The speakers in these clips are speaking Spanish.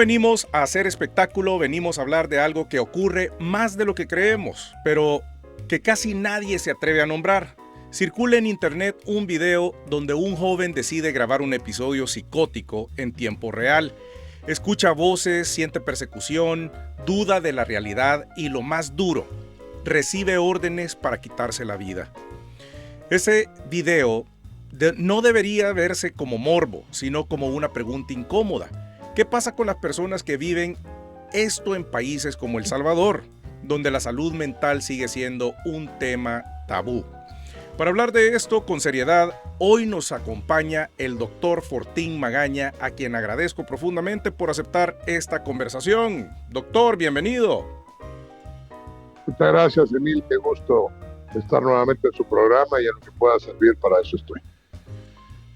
venimos a hacer espectáculo, venimos a hablar de algo que ocurre más de lo que creemos, pero que casi nadie se atreve a nombrar. Circula en internet un video donde un joven decide grabar un episodio psicótico en tiempo real. Escucha voces, siente persecución, duda de la realidad y lo más duro, recibe órdenes para quitarse la vida. Ese video no debería verse como morbo, sino como una pregunta incómoda. ¿Qué pasa con las personas que viven esto en países como El Salvador, donde la salud mental sigue siendo un tema tabú? Para hablar de esto con seriedad, hoy nos acompaña el doctor Fortín Magaña, a quien agradezco profundamente por aceptar esta conversación. Doctor, bienvenido. Muchas gracias, Emil. Qué gusto estar nuevamente en su programa y en lo que pueda servir, para eso estoy.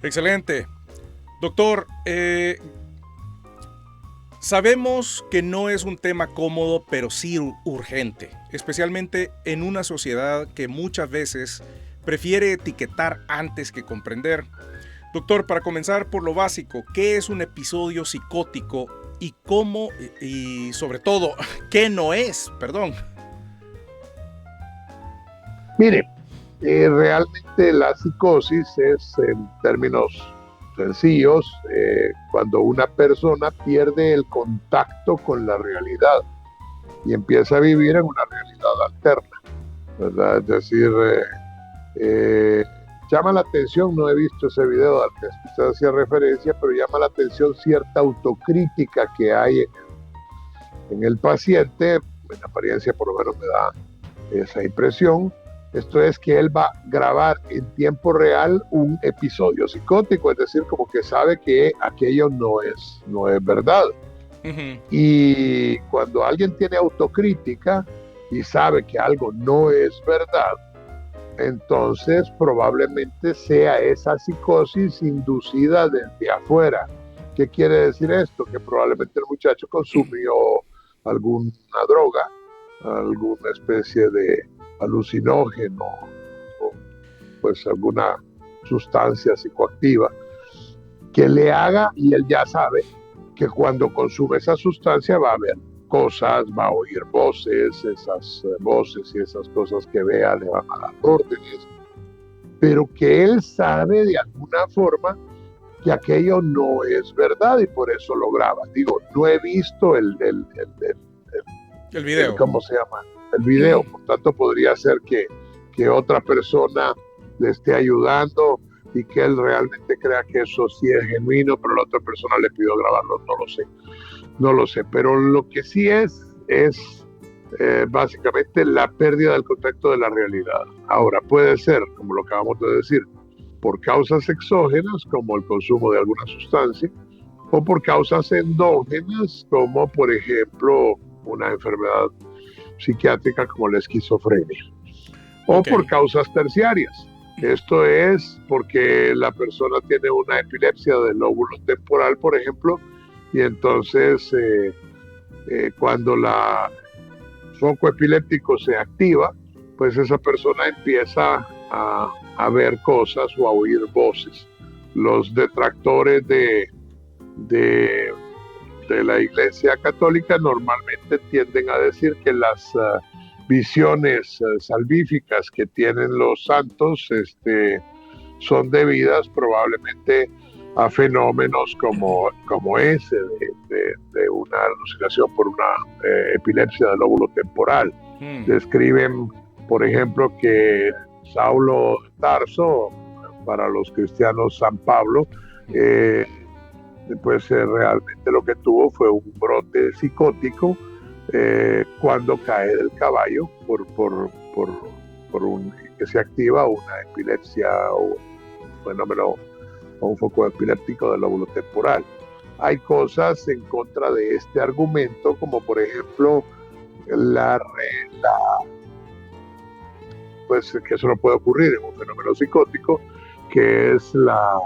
Excelente. Doctor, sabemos que no es un tema cómodo, pero sí urgente, especialmente en una sociedad que muchas veces prefiere etiquetar antes que comprender. Doctor, para comenzar por lo básico, ¿qué es un episodio psicótico y cómo, y sobre todo, qué no es? Perdón. Mire, realmente la psicosis es, en términos sencillos, cuando una persona pierde el contacto con la realidad y empieza a vivir en una realidad alterna, ¿verdad? Es decir, llama la atención, no he visto ese video al que usted hacía referencia, pero llama la atención cierta autocrítica que hay en el paciente. En apariencia por lo menos me da esa impresión. Esto es que él va a grabar en tiempo real un episodio psicótico, es decir, como que sabe que aquello no es verdad. Uh-huh. Y cuando alguien tiene autocrítica y sabe que algo no es verdad, entonces probablemente sea esa psicosis inducida desde afuera. ¿Qué quiere decir esto? Que probablemente el muchacho consumió alguna droga, alguna especie de alucinógeno o pues alguna sustancia psicoactiva que le haga, y él ya sabe que cuando consume esa sustancia va a ver cosas, va a oír voces, esas voces y esas cosas que vea le van a dar órdenes, pero que él sabe de alguna forma que aquello no es verdad y por eso lo graba. Digo, no he visto el video. ¿Cómo se llama? El video, por tanto podría ser que otra persona le esté ayudando y que él realmente crea que eso sí es genuino, pero la otra persona le pidió grabarlo, no lo sé, pero lo que sí es básicamente la pérdida del contacto de la realidad. Ahora, puede ser, como lo acabamos de decir, por causas exógenas, como el consumo de alguna sustancia, o por causas endógenas, como por ejemplo una enfermedad psiquiátrica como la esquizofrenia, o por causas terciarias. Esto es porque la persona tiene una epilepsia del lóbulo temporal, por ejemplo, y entonces cuando el foco epiléptico se activa, pues esa persona empieza a ver cosas o a oír voces. Los detractores de la Iglesia Católica normalmente tienden a decir que las visiones salvíficas que tienen los santos son debidas probablemente a fenómenos como ese de una alucinación por una epilepsia del lóbulo temporal. Describen, por ejemplo, que Saulo de Tarso, para los cristianos San Pablo, pues realmente lo que tuvo fue un brote psicótico cuando cae del caballo que se activa una epilepsia o un fenómeno o un foco epiléptico del lóbulo temporal. Hay cosas en contra de este argumento, como por ejemplo pues que eso no puede ocurrir en un fenómeno psicótico, que es la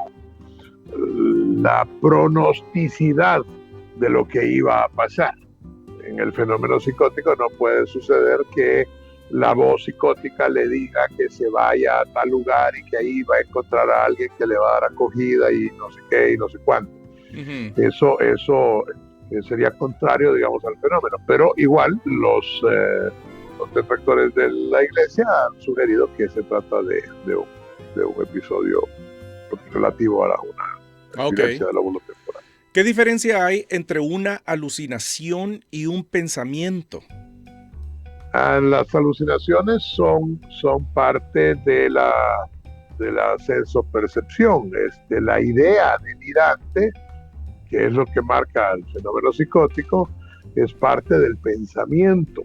pronosticidad de lo que iba a pasar. En el fenómeno psicótico no puede suceder que la voz psicótica le diga que se vaya a tal lugar y que ahí va a encontrar a alguien que le va a dar acogida y no sé qué y no sé cuánto. Uh-huh. Eso sería contrario, digamos, al fenómeno. Pero igual los detractores de la iglesia han sugerido que se trata de un episodio relativo a una epilepsia de lóbulo temporal. ¿Qué diferencia hay entre una alucinación y un pensamiento? Las alucinaciones son parte de la sensopercepción, la idea delirante, que es lo que marca el fenómeno psicótico, es parte del pensamiento.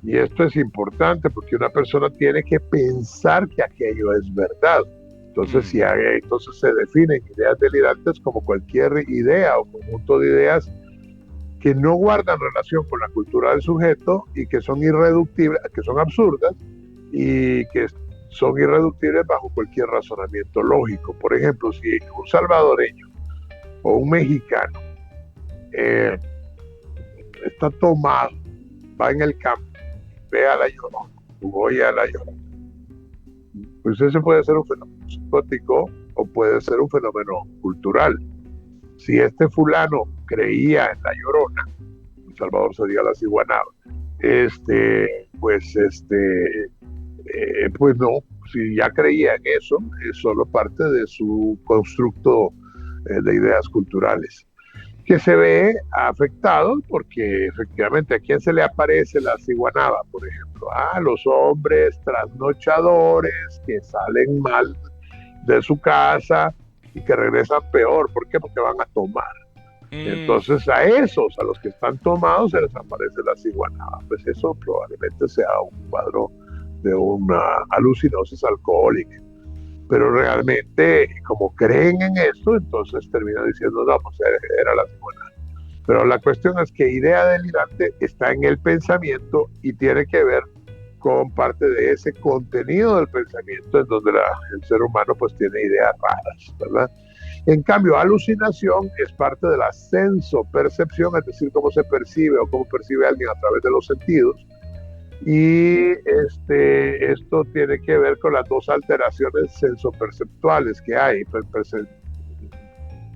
Y esto es importante porque una persona tiene que pensar que aquello es verdad. Entonces, entonces se definen ideas delirantes como cualquier idea o conjunto de ideas que no guardan relación con la cultura del sujeto y que son irreductibles, que son absurdas y que son irreductibles bajo cualquier razonamiento lógico. Por ejemplo, si un salvadoreño o un mexicano está tomado, va en el campo, ve a la Llorona, oye a la Llorona, pues ese puede ser un fenómeno psicótico o puede ser un fenómeno cultural. Si este fulano creía en la Llorona, en Salvador se diga la ciguanaba, pues no, si ya creía en eso, es solo parte de su constructo de ideas culturales, que se ve afectado porque efectivamente a quién se le aparece la ciguanaba, por ejemplo, a los hombres trasnochadores que salen mal de su casa y que regresan peor. ¿Por qué? Porque van a tomar. Entonces a esos, a los que están tomados, se les aparece la ciguanaba. Pues eso probablemente sea un cuadro de una alucinosis alcohólica. Pero realmente, como creen en esto, entonces terminan diciendo, no, pues era la ciguanaba. Pero la cuestión es que idea delirante está en el pensamiento y tiene que ver con parte de ese contenido del pensamiento en donde el ser humano pues tiene ideas raras, ¿verdad? En cambio, alucinación es parte de la sensopercepción, es decir, cómo se percibe o cómo percibe alguien a través de los sentidos. Y esto tiene que ver con las dos alteraciones sensoperceptuales que hay,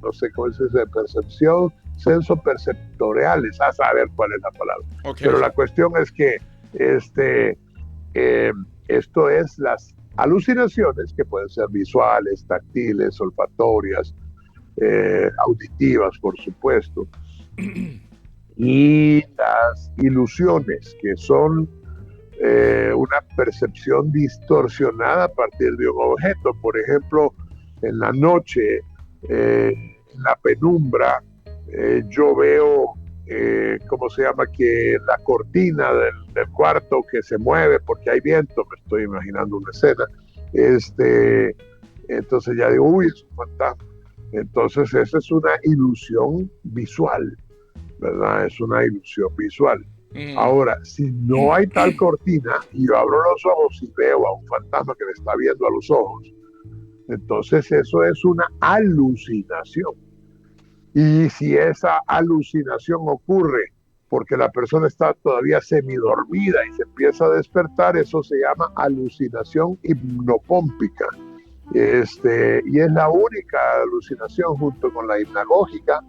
no sé cómo se dice, percepción, sensoperceptoriales, a saber cuál es la palabra. Okay. Pero la cuestión es que esto es las alucinaciones, que pueden ser visuales, táctiles, olfatorias, auditivas, por supuesto, y las ilusiones, que son una percepción distorsionada a partir de un objeto. Por ejemplo, en la noche, en la penumbra, yo veo ¿cómo se llama? Que la cortina del cuarto que se mueve porque hay viento, me estoy imaginando una escena, entonces ya digo, uy, es un fantasma. Entonces esa es una ilusión visual, ¿verdad? Es una ilusión visual. Ahora, si no hay tal cortina y yo abro los ojos y veo a un fantasma que me está viendo a los ojos, entonces eso es una alucinación. Y si esa alucinación ocurre porque la persona está todavía semidormida y se empieza a despertar, eso se llama alucinación hipnopómpica. Y es la única alucinación junto con la hipnagógica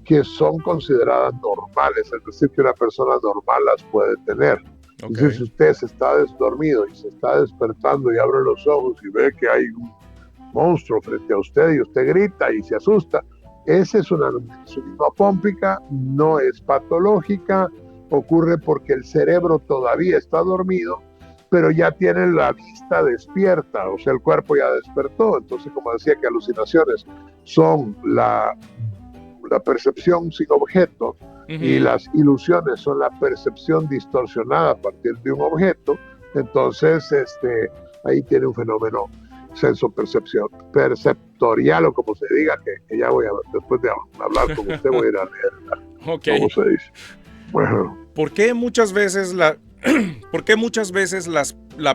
que son consideradas normales, es decir, que una persona normal las puede tener. Okay. Entonces, si usted se está dormido y se está despertando y abre los ojos y ve que hay un monstruo frente a usted y usted grita y se asusta, esa es una alucinación hipnopómpica, no es patológica, ocurre porque el cerebro todavía está dormido, pero ya tiene la vista despierta, o sea, el cuerpo ya despertó. Entonces, como decía, que alucinaciones son la percepción sin objeto, y las ilusiones son la percepción distorsionada a partir de un objeto. Entonces, ahí tiene un fenómeno perceptorial, o como se diga, que ya voy a, después de hablar con usted, voy a ir a leer. Okay. ¿Cómo se dice? Bueno. ¿Por qué muchas veces la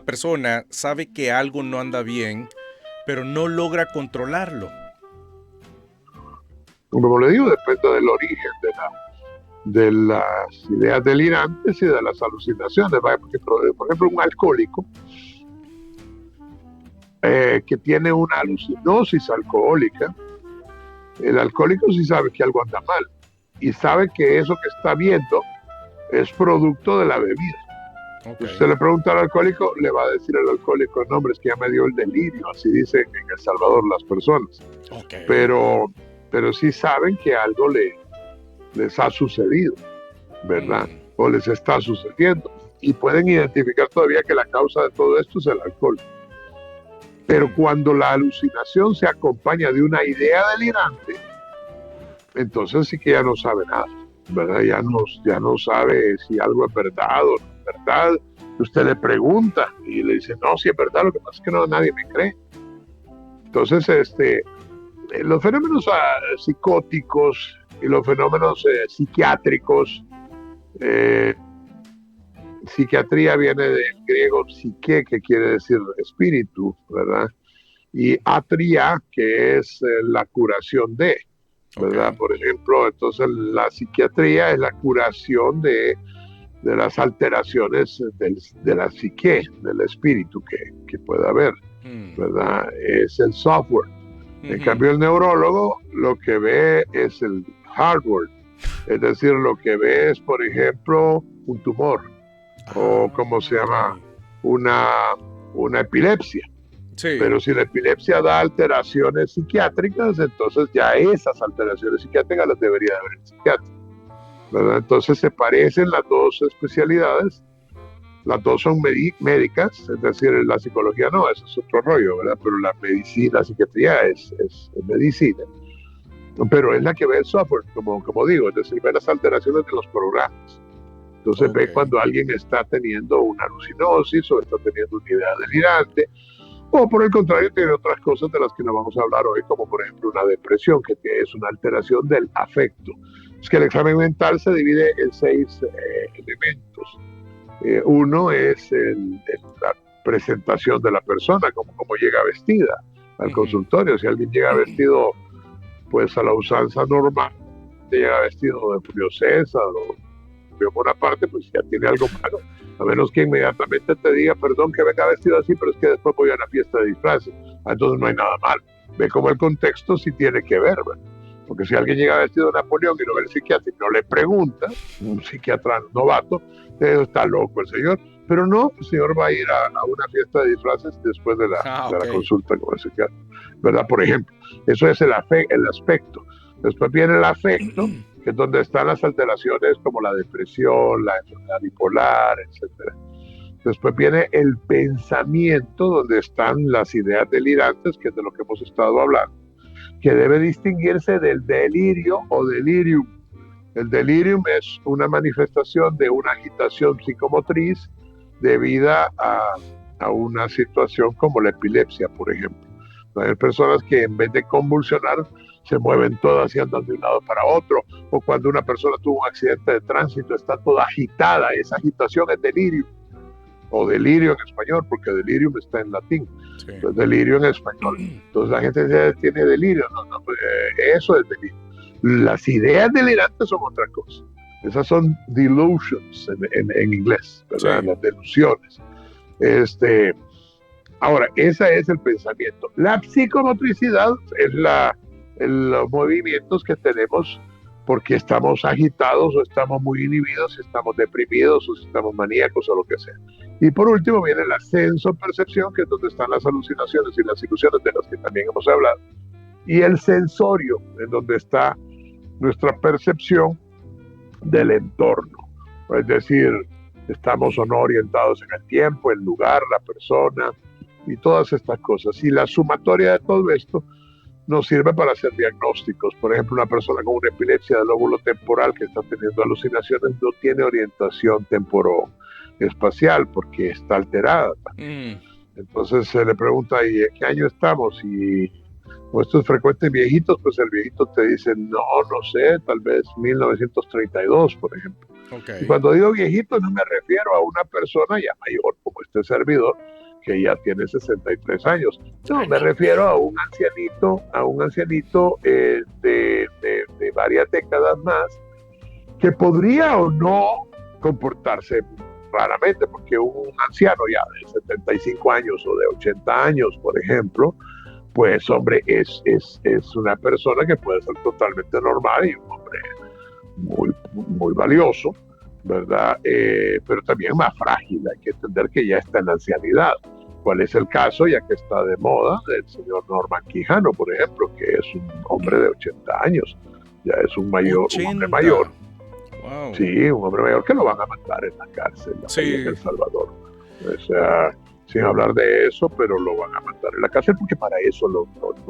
persona sabe que algo no anda bien, pero no logra controlarlo? Como le digo, depende del origen de las ideas delirantes y de las alucinaciones. Por ejemplo, un alcohólico que tiene una alucinosis alcohólica, el alcohólico sí sabe que algo anda mal, y sabe que eso que está viendo es producto de la bebida. Okay. Usted le pregunta al alcohólico, le va a decir al alcohólico, no, hombre, es que ya me dio el delirio, así dicen en El Salvador las personas. Okay. Pero sí saben que algo les ha sucedido, ¿verdad? O les está sucediendo. Y pueden identificar todavía que la causa de todo esto es el alcohol. Pero cuando la alucinación se acompaña de una idea delirante, entonces sí que ya no sabe nada, ¿verdad? Ya no sabe si algo es verdad o no es verdad. Usted le pregunta y le dice, no, sí es verdad, lo que pasa es que no, nadie me cree. Entonces, los fenómenos psicóticos y los fenómenos psiquiátricos, psiquiatría viene del griego psique, que quiere decir espíritu, ¿verdad? Y atria, que es la curación de, ¿verdad? Okay. Por ejemplo, entonces la psiquiatría es la curación de las alteraciones de la psique, del espíritu que pueda haber, ¿verdad? Es el software. En cambio, el neurólogo lo que ve es el hardware, es decir, lo que ve es, por ejemplo, un tumor, o como se llama, una epilepsia. Sí. Pero si la epilepsia da alteraciones psiquiátricas, entonces ya esas alteraciones psiquiátricas las debería de ver el psiquiatra, ¿verdad? Entonces se parecen las dos especialidades, las dos son médicas, es decir, la psicología no, eso es otro rollo, ¿verdad? Pero la medicina, la psiquiatría es medicina, pero es la que ve el software, como digo, es decir, ve las alteraciones de los programas. Entonces ve cuando alguien está teniendo una alucinosis o está teniendo una idea delirante, o por el contrario tiene otras cosas de las que no vamos a hablar hoy, como por ejemplo una depresión, que es una alteración del afecto. Es que el examen mental se divide en 6 elementos. Uno es la presentación de la persona, como llega vestida al consultorio. Si alguien llega vestido pues a la usanza normal, llega vestido de Julio César o de Bonaparte, pues ya tiene algo malo. A menos que inmediatamente te diga, perdón que venga vestido así, pero es que después voy a una fiesta de disfraces. Entonces no hay nada mal. Ve cómo el contexto sí tiene que ver, ¿verdad? Porque si alguien llega vestido de Napoleón y no ve el psiquiatra y no le pregunta, un psiquiatra novato, está loco el señor. Pero no, el señor va a ir a una fiesta de disfraces después de la consulta con el psiquiatra, ¿verdad? Por ejemplo, eso es el aspecto. Después viene el afecto, que es donde están las alteraciones como la depresión, la enfermedad bipolar, etc. Después viene el pensamiento, donde están las ideas delirantes, que es de lo que hemos estado hablando, que debe distinguirse del delirio o delirium. El delirium es una manifestación de una agitación psicomotriz debida a una situación como la epilepsia, por ejemplo. Hay personas que en vez de convulsionar se mueven todas y andan de un lado para otro, o cuando una persona tuvo un accidente de tránsito está toda agitada, esa agitación es delirio, o delirio en español, porque delirium está en latín, sí. Entonces delirio en español. Entonces la gente dice, tiene delirio, no, pues, eso es delirio. Las ideas delirantes son otra cosa, esas son delusions en inglés, ¿verdad? Sí. Las delusiones. Ahora, ese es el pensamiento. La psicomotricidad es los movimientos que tenemos porque estamos agitados o estamos muy inhibidos, si estamos deprimidos o si estamos maníacos o lo que sea. Y por último viene la sensopercepción, que es donde están las alucinaciones y las ilusiones de las que también hemos hablado. Y el sensorio, en donde está nuestra percepción del entorno. Es decir, estamos o no orientados en el tiempo, el lugar, la persona y todas estas cosas. Y la sumatoria de todo esto nos sirve para hacer diagnósticos. Por ejemplo, una persona con una epilepsia del lóbulo temporal que está teniendo alucinaciones no tiene orientación temporoespacial porque está alterada. Entonces se le pregunta, ¿y en qué año estamos? Y como esto es frecuente en viejitos, pues el viejito te dice, no sé, tal vez 1932, por ejemplo. Okay. Y cuando digo viejito no me refiero a una persona ya mayor como este servidor, que ya tiene 63 años. No, me refiero a un ancianito de varias décadas más, que podría o no comportarse raramente, porque un anciano ya de 75 años o de 80 años, por ejemplo, pues hombre, es una persona que puede ser totalmente normal y un hombre muy valioso, ¿verdad? Pero también más frágil. Hay que entender que ya está en la ancianidad. ¿Cuál es el caso, ya que está de moda, del señor Norman Quijano, por ejemplo, que es un hombre de 80 años? Ya es un hombre mayor. Wow. Sí, un hombre mayor que lo van a matar en la cárcel, ahí en El Salvador. O sea, sin hablar de eso, pero lo van a matar en la cárcel porque para eso lo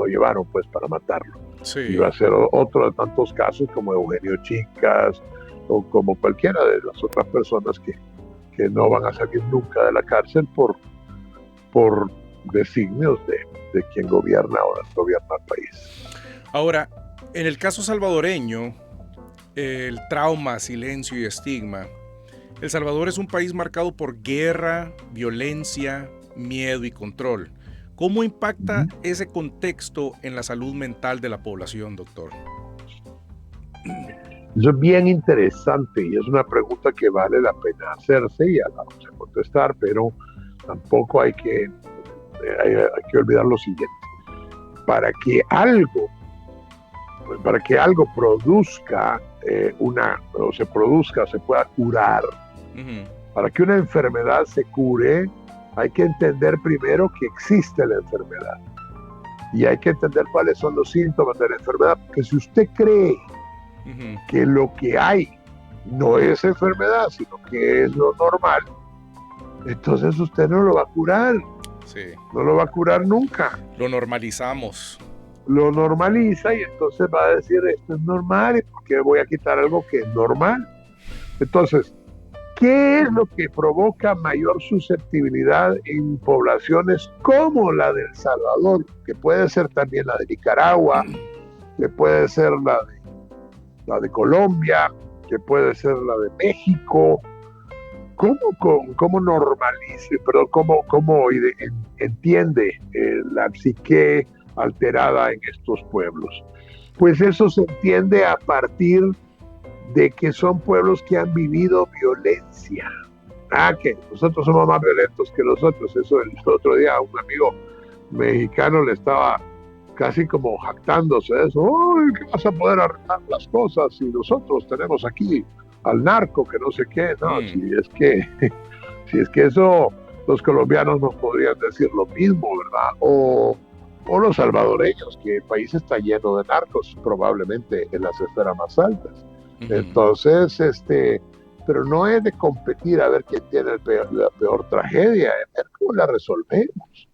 llevaron, pues, para matarlo. Sí. Y va a ser otro de tantos casos como Eugenio Chicas o como cualquiera de las otras personas que no van a salir nunca de la cárcel por designios de quien gobierna el país. Ahora, en el caso salvadoreño, el trauma, silencio y estigma. El Salvador es un país marcado por guerra, violencia, miedo y control. ¿Cómo impacta ese contexto en la salud mental de la población, doctor? Eso es bien interesante y es una pregunta que vale la pena hacerse y la vamos a contestar, pero tampoco hay que olvidar lo siguiente. Para que algo produzca se pueda curar, para que una enfermedad se cure, hay que entender primero que existe la enfermedad y hay que entender cuáles son los síntomas de la enfermedad, porque si usted cree que lo que hay no es enfermedad, sino que es lo normal, entonces usted no lo va a curar. Sí. No lo va a curar nunca. Lo normalizamos. Lo normaliza y entonces va a decir, esto es normal, ¿y por qué voy a quitar algo que es normal? Entonces, ¿qué es lo que provoca mayor susceptibilidad en poblaciones como la de El Salvador, que puede ser también la de Nicaragua, que puede ser la de Colombia, que puede ser la de México? ¿Cómo normalice, pero cómo entiende la psique alterada en estos pueblos? Pues eso se entiende a partir de que son pueblos que han vivido violencia. Que nosotros somos más violentos que los otros. Eso el otro día a un amigo mexicano le estaba casi como jactándose de eso. ¡Ay, que vas a poder arreglar las cosas si nosotros tenemos aquí al narco, que no sé qué! No, si es que eso los colombianos nos podrían decir lo mismo, ¿verdad? O los salvadoreños, que el país está lleno de narcos, probablemente en las esferas más altas. Entonces, pero no es de competir a ver quién tiene la peor tragedia, es ver cómo la resolvemos.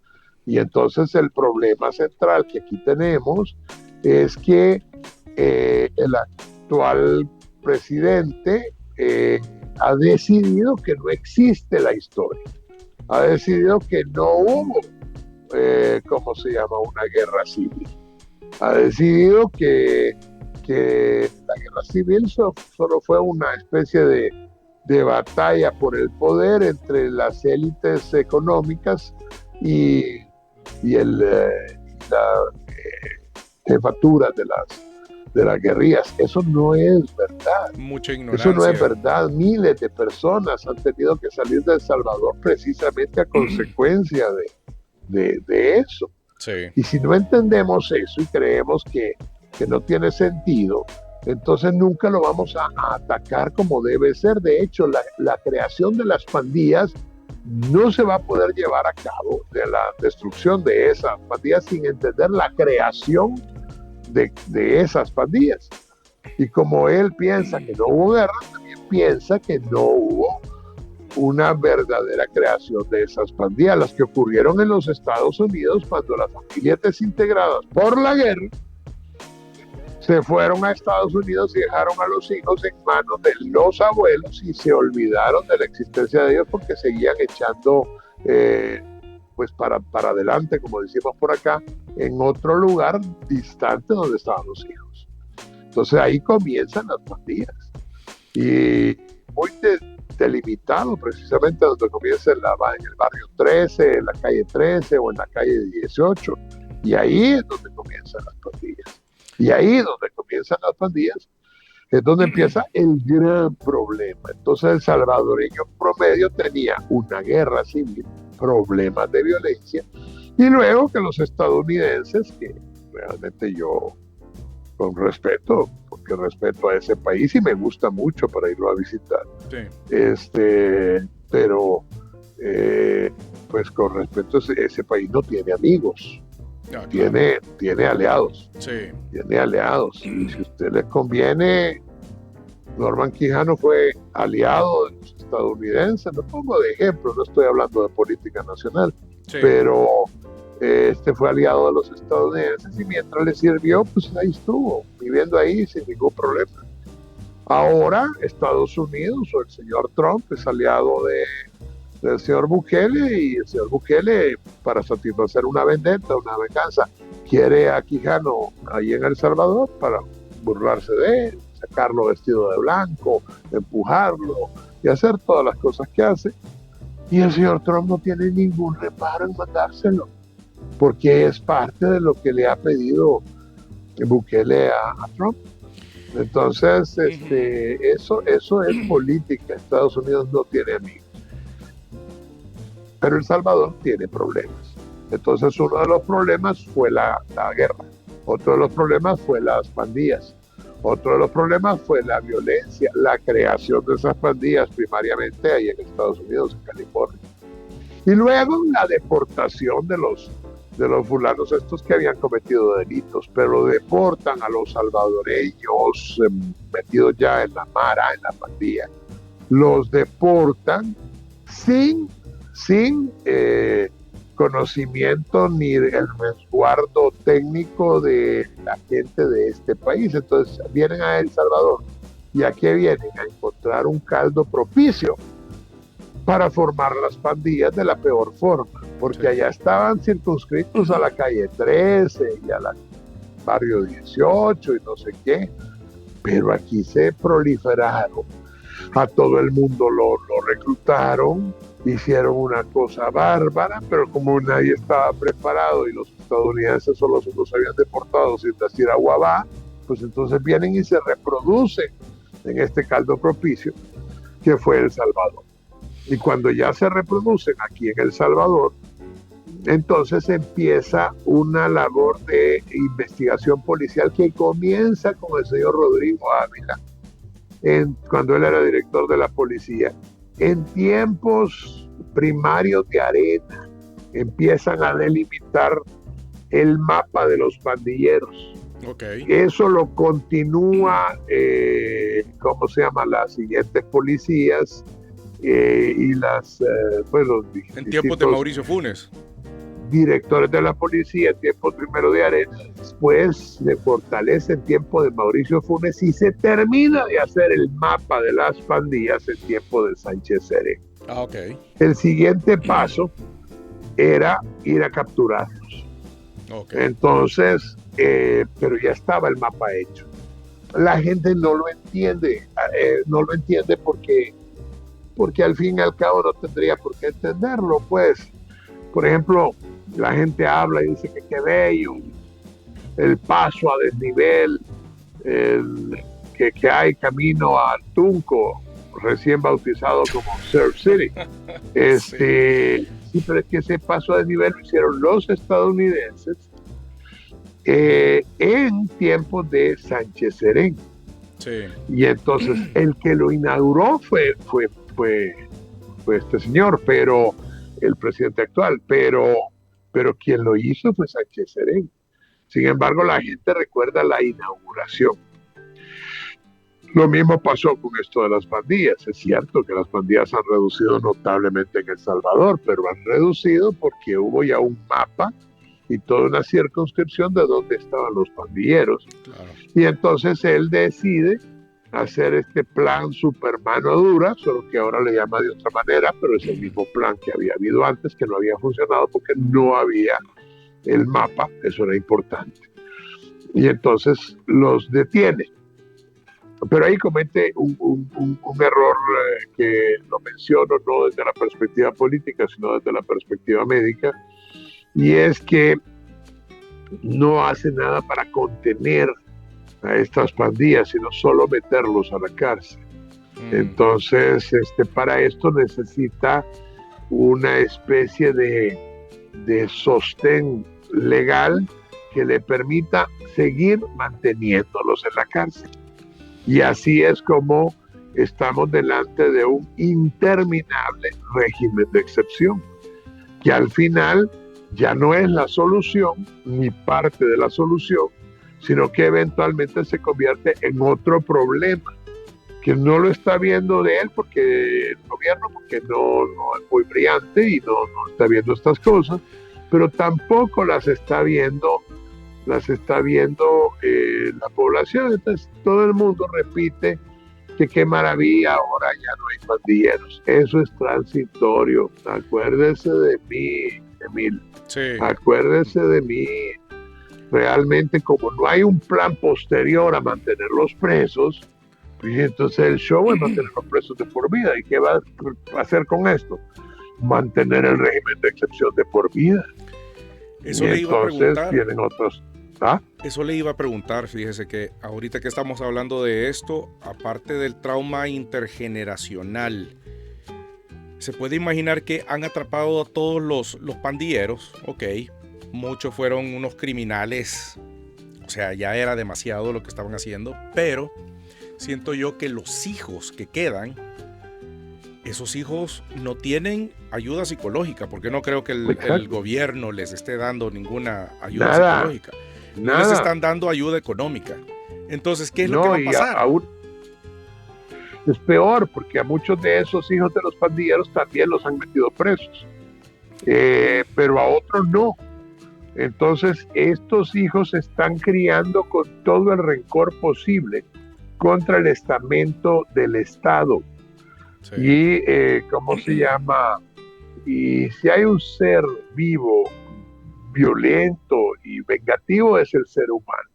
Y entonces el problema central que aquí tenemos es que el actual presidente ha decidido que no existe la historia, ha decidido que no hubo, ¿cómo se llama?, una guerra civil, ha decidido que la guerra civil solo fue una especie de batalla por el poder entre las élites económicas y la jefatura de las guerrillas. Eso no es verdad. Mucha ignorancia. Eso no es verdad. Miles de personas han tenido que salir de El Salvador precisamente a consecuencia de eso. Sí. Y si no entendemos eso y creemos que no tiene sentido, entonces nunca lo vamos a atacar como debe ser. De hecho, la creación de las pandillas no se va a poder llevar a cabo, de la destrucción de esas pandillas, sin entender la creación de esas pandillas. Y como él piensa que no hubo guerra, también piensa que no hubo una verdadera creación de esas pandillas, las que ocurrieron en los Estados Unidos cuando las familias desintegradas por la guerra se fueron a Estados Unidos y dejaron a los hijos en manos de los abuelos y se olvidaron de la existencia de ellos porque seguían echando pues para adelante, como decimos por acá, en otro lugar distante donde estaban los hijos. Entonces ahí comienzan las pandillas y muy delimitado precisamente donde comienza en el barrio 13, en la calle 13 o en la calle 18, y ahí es donde comienzan las pandillas. Y ahí donde comienzan las pandillas es donde empieza el gran problema. Entonces el salvadoreño promedio tenía una guerra civil, problemas de violencia, y luego que los estadounidenses, que realmente yo con respeto, porque respeto a ese país y me gusta mucho para irlo a visitar. Sí. Pero pues con respeto, ese país no tiene amigos, Ah, claro. tiene aliados, Sí. tiene aliados. Y si a usted le conviene, Norman Quijano fue aliado de los estadounidenses, lo pongo de ejemplo, no estoy hablando de política nacional, Sí. pero este fue aliado de los estadounidenses y mientras le sirvió, pues ahí estuvo, viviendo ahí sin ningún problema. Ahora Estados Unidos o el señor Trump es aliado del señor Bukele y el señor Bukele, para satisfacer una vendetta, una venganza, quiere a Quijano ahí en El Salvador para burlarse de él, sacarlo vestido de blanco, empujarlo y hacer todas las cosas que hace. Y el señor Trump no tiene ningún reparo en mandárselo, porque es parte de lo que le ha pedido Bukele a Trump. Entonces, eso es política. Estados Unidos no tiene amigos. Pero El Salvador tiene problemas. Entonces, uno de los problemas fue la guerra. Otro de los problemas fue las pandillas. Otro de los problemas fue la violencia, la creación de esas pandillas primariamente ahí en Estados Unidos, en California. Y luego la deportación de los fulanos estos que habían cometido delitos, pero deportan a los salvadoreños metidos ya en la mara, en la pandilla. Los deportan sin conocimiento ni el resguardo técnico de la gente de este país. Entonces vienen a El Salvador. ¿Y a qué vienen? A encontrar un caldo propicio para formar las pandillas de la peor forma, porque allá estaban circunscritos a la calle 13 y a la barrio 18 y no sé qué, pero aquí se proliferaron, a todo el mundo lo reclutaron, hicieron una cosa bárbara, pero como nadie estaba preparado y los estadounidenses solo se los habían deportado sin decir aguabá, pues entonces vienen y se reproducen en este caldo propicio que fue El Salvador. Y cuando ya se reproducen aquí en El Salvador, entonces empieza una labor de investigación policial que comienza con el señor Rodrigo Ávila, cuando él era director de la policía. En tiempos primarios de Arena, empiezan a delimitar el mapa de los pandilleros. Okay. Eso lo continúa, ¿cómo se llama? Las siguientes policías y pues los en tiempos de Mauricio Funes. Directores de la policía en tiempo primero de Arena, después se fortalece en tiempo de Mauricio Funes y se termina de hacer el mapa de las pandillas en tiempo de Sánchez Serén. Okay. El siguiente paso era ir a capturarlos. Okay. Entonces, pero ya estaba el mapa hecho. La gente no lo entiende porque al fin y al cabo no tendría por qué entenderlo, pues. Por ejemplo, la gente habla y dice que qué bello, el paso a desnivel que hay camino a Tunco, recién bautizado como Surf City. Sí, pero es que ese paso a desnivel lo hicieron los estadounidenses en tiempos de Sánchez Serén. Sí. Y entonces el que lo inauguró fue este señor, pero el presidente actual, pero quien lo hizo fue Sánchez Serén. Sin embargo, la gente recuerda la inauguración. Lo mismo pasó con esto de las pandillas. Es cierto que las pandillas han reducido notablemente en El Salvador, pero han reducido porque hubo ya un mapa y toda una circunscripción de dónde estaban los pandilleros. Claro. Y entonces él decide hacer este plan super mano dura, solo que ahora le llama de otra manera, pero es el mismo plan que había habido antes, que no había funcionado porque no había el mapa, eso era importante. Y entonces los detiene. Pero ahí comete un error que lo menciono no desde la perspectiva política, sino desde la perspectiva médica, y es que no hace nada para contener a estas pandillas, sino solo meterlos a la cárcel. Entonces, para esto necesita una especie de sostén legal que le permita seguir manteniéndolos en la cárcel. Y así es como estamos delante de un interminable régimen de excepción, que al final ya no es la solución ni parte de la solución, sino que eventualmente se convierte en otro problema, que no lo está viendo de él porque el gobierno, porque no es muy brillante y no está viendo estas cosas, pero tampoco las está viendo la población. Entonces todo el mundo repite que qué maravilla, ahora ya no hay pandilleros. Eso es transitorio. Acuérdese de mí, Emil. Sí. Acuérdese de mí. Realmente, como no hay un plan posterior a mantenerlos presos, y entonces el show es mantener los presos de por vida. ¿Y qué va a hacer con esto? Mantener el régimen de excepción de por vida. Eso y le iba a preguntar. Vienen otros. ¿Ah? Eso le iba a preguntar, fíjese que ahorita que estamos hablando de esto, aparte del trauma intergeneracional, se puede imaginar que han atrapado a todos los pandilleros, ok, muchos fueron unos criminales, o sea, ya era demasiado lo que estaban haciendo, pero siento yo que los hijos que quedan, esos hijos no tienen ayuda psicológica, porque no creo que el gobierno les esté dando ninguna ayuda psicológica. No les están dando ayuda económica. Entonces, ¿qué es lo que va a pasar? Aún es peor, porque a muchos de esos hijos de los pandilleros también los han metido presos. Pero a otros no. Entonces, estos hijos se están criando con todo el rencor posible contra el estamento del Estado. Sí. Y, ¿cómo se llama? Y si hay un ser vivo, violento y vengativo, es el ser humano.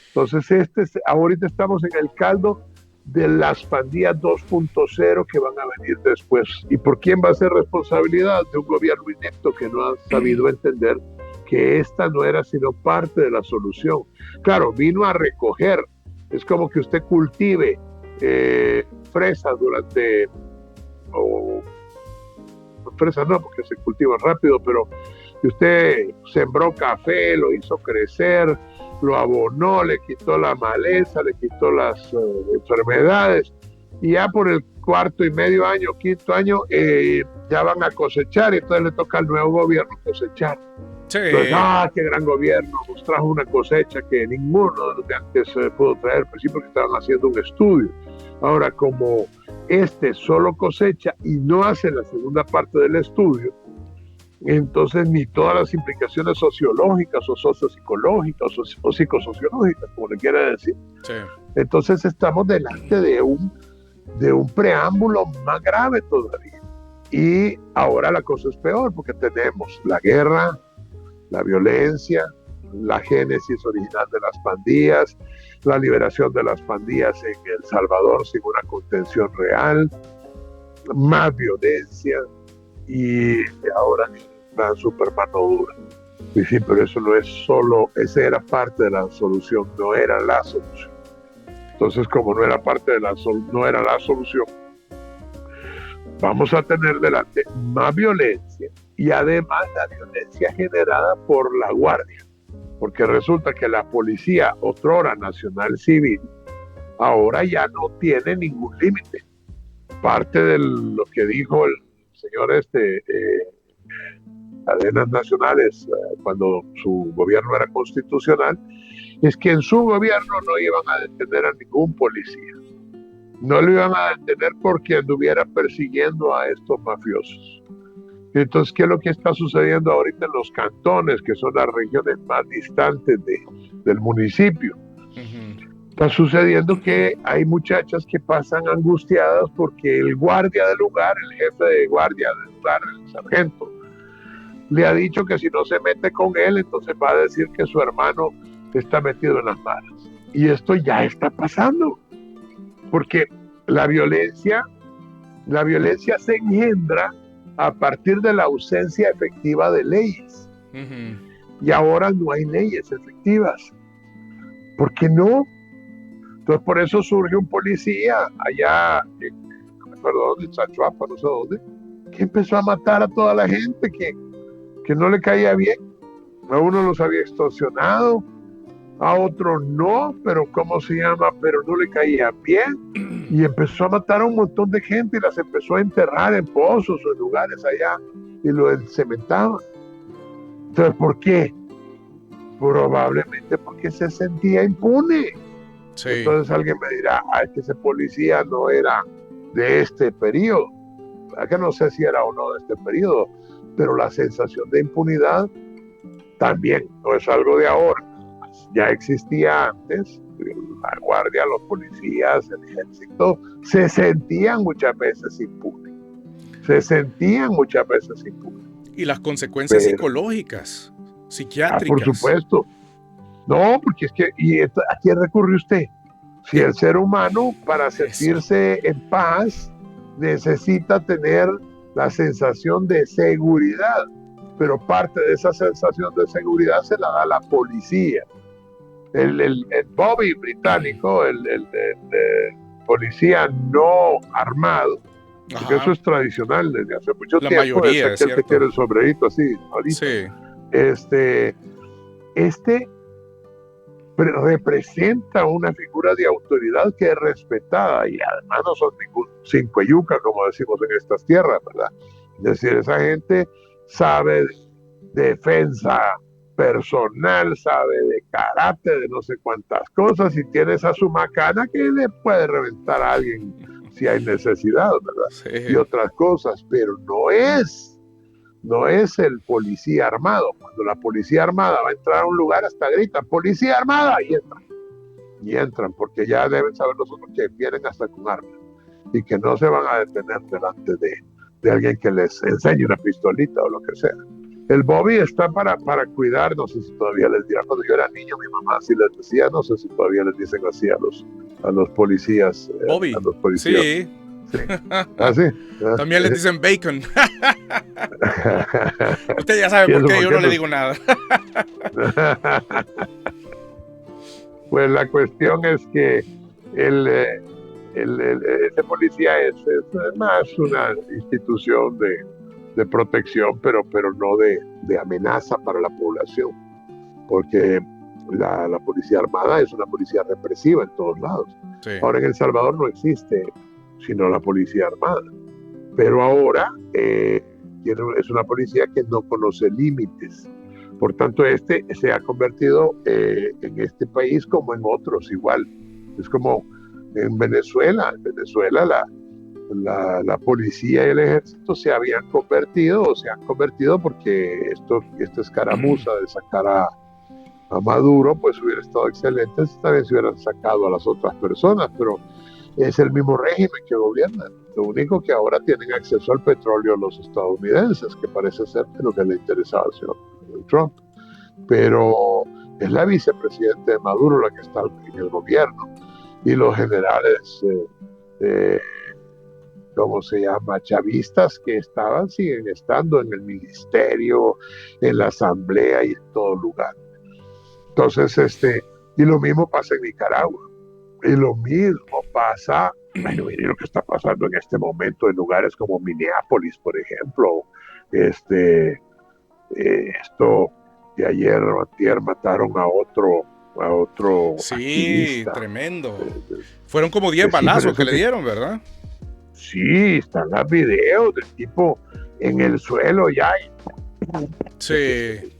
Entonces ahorita estamos en el caldo de las pandillas 2.0 que van a venir después. ¿Y por quién va a ser responsabilidad? De un gobierno inepto que no ha sabido entender que esta no era sino parte de la solución. Claro, vino a recoger. Es como que usted cultive fresas durante... fresas no, porque se cultivan rápido, pero si usted sembró café, lo hizo crecer, lo abonó, le quitó la maleza, le quitó las enfermedades, y ya por el cuarto y medio año, quinto año, ya van a cosechar, y entonces le toca al nuevo gobierno cosechar. Sí. Entonces, qué gran gobierno, nos trajo una cosecha que ninguno de los de antes pudo traer, pues sí, porque estaban haciendo un estudio. Ahora, como solo cosecha y no hace la segunda parte del estudio, entonces ni todas las implicaciones sociológicas o sociopsicológicas o psicosociológicas, como le quiera decir. Sí. Entonces estamos delante de un preámbulo más grave todavía. Y ahora la cosa es peor, porque tenemos la guerra, la violencia, la génesis original de las pandillas, la liberación de las pandillas en El Salvador sin una contención real, más violencia, y ahora la supermano dura. Y sí, pero eso no es solo, esa era parte de la solución, no era la solución. Entonces, como no era parte de no era la solución, vamos a tener delante más violencia, y además la violencia generada por la guardia, porque resulta que la policía, otrora nacional civil, ahora ya no tiene ningún límite. Parte de lo que dijo el señor Cadenas Nacionales cuando su gobierno era constitucional, es que en su gobierno no iban a detener a ningún policía. No lo iban a detener porque anduviera persiguiendo a estos mafiosos. Entonces, ¿qué es lo que está sucediendo ahorita en los cantones, que son las regiones más distantes del municipio? Uh-huh. Está sucediendo que hay muchachas que pasan angustiadas porque el guardia del lugar, el jefe de guardia del lugar, el sargento, le ha dicho que si no se mete con él, entonces va a decir que su hermano está metido en las malas. Y esto ya está pasando, porque la violencia se engendra a partir de la ausencia efectiva de leyes. Uh-huh. Y ahora no hay leyes efectivas. ¿Por qué no? Entonces por eso surge un policía allá, no me acuerdo dónde, en Chachuapa, no sé dónde, que empezó a matar a toda la gente que no le caía bien. A uno los había extorsionado, a otros no, pero pero no le caía bien. Y empezó a matar a un montón de gente y las empezó a enterrar en pozos o en lugares allá y lo cementaba. Entonces, ¿por qué? Probablemente porque se sentía impune. Sí. Entonces alguien me dirá, es que ese policía no era de este periodo. Que no sé si era o no de este periodo, pero la sensación de impunidad también no es algo de ahora. Ya existía antes. La guardia, los policías, el ejército se sentían muchas veces impunes. Y las consecuencias psicológicas, psiquiátricas. Por supuesto. No, porque es que, ¿a quién recurre usted? Si el ser humano, para sentirse en paz, necesita tener la sensación de seguridad, pero parte de esa sensación de seguridad se la da la policía. El Bobby británico, el policía no armado, porque eso es tradicional desde hace mucho tiempo. Mayoría, es aquel que tiene el sombrerito así, ahorita. Sí. Este representa una figura de autoridad que es respetada y además no son ningún cinco yuca, como decimos en estas tierras, ¿verdad? Es decir, esa gente sabe de defensa personal, sabe de karate, de no sé cuántas cosas, y tiene esa sumacana que le puede reventar a alguien si hay necesidad, ¿verdad? Sí. Y otras cosas, pero no es el policía armado. Cuando la policía armada va a entrar a un lugar, hasta grita, ¡policía armada! Y entran, porque ya deben saber los otros que vienen hasta con armas y que no se van a detener delante de alguien que les enseñe una pistolita o lo que sea. El Bobby está para cuidar, no sé si todavía les dirá, cuando yo era niño mi mamá sí les decía, no sé si todavía les dicen así a los policías. Bobby. A los policías. Sí. ¿Ah, sí? También les dicen bacon. Usted ya sabe por qué yo no le digo nada. Pues la cuestión es que ese policía es más una institución de protección, pero no de amenaza para la población, porque la policía armada es una policía represiva en todos lados. Sí. Ahora en El Salvador no existe sino la policía armada, pero ahora es una policía que no conoce límites. Por tanto, se ha convertido en este país como en otros igual. Es como en Venezuela. En Venezuela la policía y el ejército se han convertido porque esta escaramuza de sacar a Maduro, pues hubiera estado excelente si también se hubieran sacado a las otras personas, pero es el mismo régimen que gobierna. Lo único que ahora tienen acceso al petróleo los estadounidenses, que parece ser lo que le interesaba al señor Trump. Pero es la vicepresidenta de Maduro la que está en el gobierno. Y los generales, ¿cómo se llama? Chavistas que siguen estando en el ministerio, en la asamblea y en todo lugar. Entonces, y lo mismo pasa en Nicaragua. Y lo mismo pasa, bueno, mire lo que está pasando en este momento en lugares como Minneapolis, por ejemplo. Esto de ayer o antier mataron a otro sí, activista. Tremendo. Fueron como 10 balazos que le dieron, ¿verdad? Sí, están los videos del tipo en el suelo ya. Sí.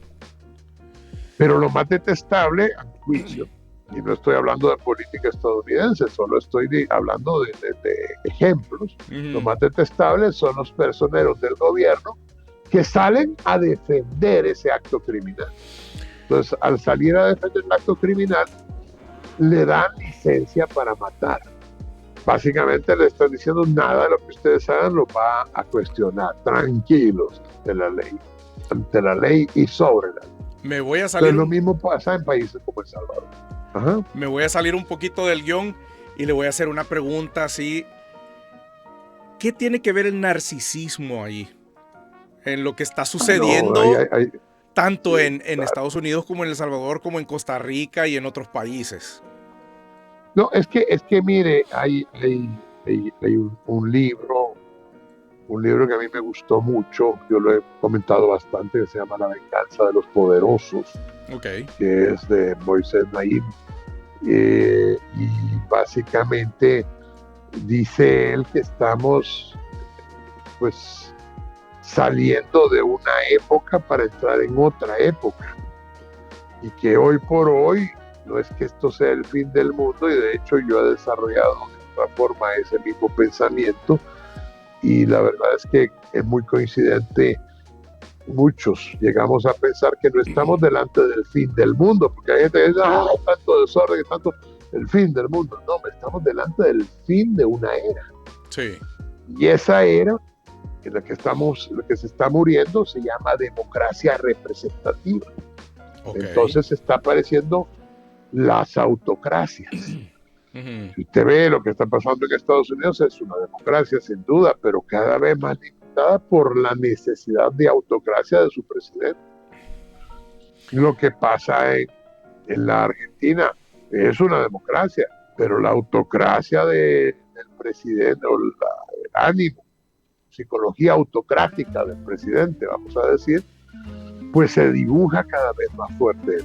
Pero lo más detestable, a mi juicio, y no estoy hablando de política estadounidense, solo estoy hablando de ejemplos. Lo más detestable son los personeros del gobierno que salen a defender ese acto criminal. Entonces, al salir a defender el acto criminal, le dan licencia para matar. Básicamente le están diciendo, nada de lo que ustedes hagan lo va a cuestionar. Tranquilos ante la ley y sobre la ley. Me voy a salir. Entonces, lo mismo pasa en países como El Salvador. Ajá. Me voy a salir un poquito del guión y le voy a hacer una pregunta así. ¿Qué tiene que ver el narcisismo ahí? En lo que está sucediendo, tanto en Estados Unidos como en El Salvador, como en Costa Rica y en otros países. No, es que mire, hay un libro un libro que a mí me gustó mucho, yo lo he comentado bastante, que se llama La venganza de los poderosos, Ok. que es de Moisés Naim. Y básicamente dice él que estamos pues saliendo de una época para entrar en otra época y que hoy por hoy no es que esto sea el fin del mundo, y de hecho yo he desarrollado de otra forma ese mismo pensamiento, y la verdad es que es muy coincidente. Muchos llegamos a pensar que no estamos delante del fin del mundo, porque hay gente que dice, tanto desorden, tanto el fin del mundo. No, estamos delante del fin de una era. Sí. Y esa era en la que se está muriendo se llama democracia representativa. Okay. Entonces está apareciendo las autocracias. Uh-huh. Si usted ve lo que está pasando en Estados Unidos, es una democracia sin duda, pero cada vez más limitada por la necesidad de autocracia de su presidente. Lo que pasa en la Argentina es una democracia, pero la autocracia del presidente, o el ánimo, psicología autocrática del presidente, vamos a decir, pues se dibuja cada vez más fuerte,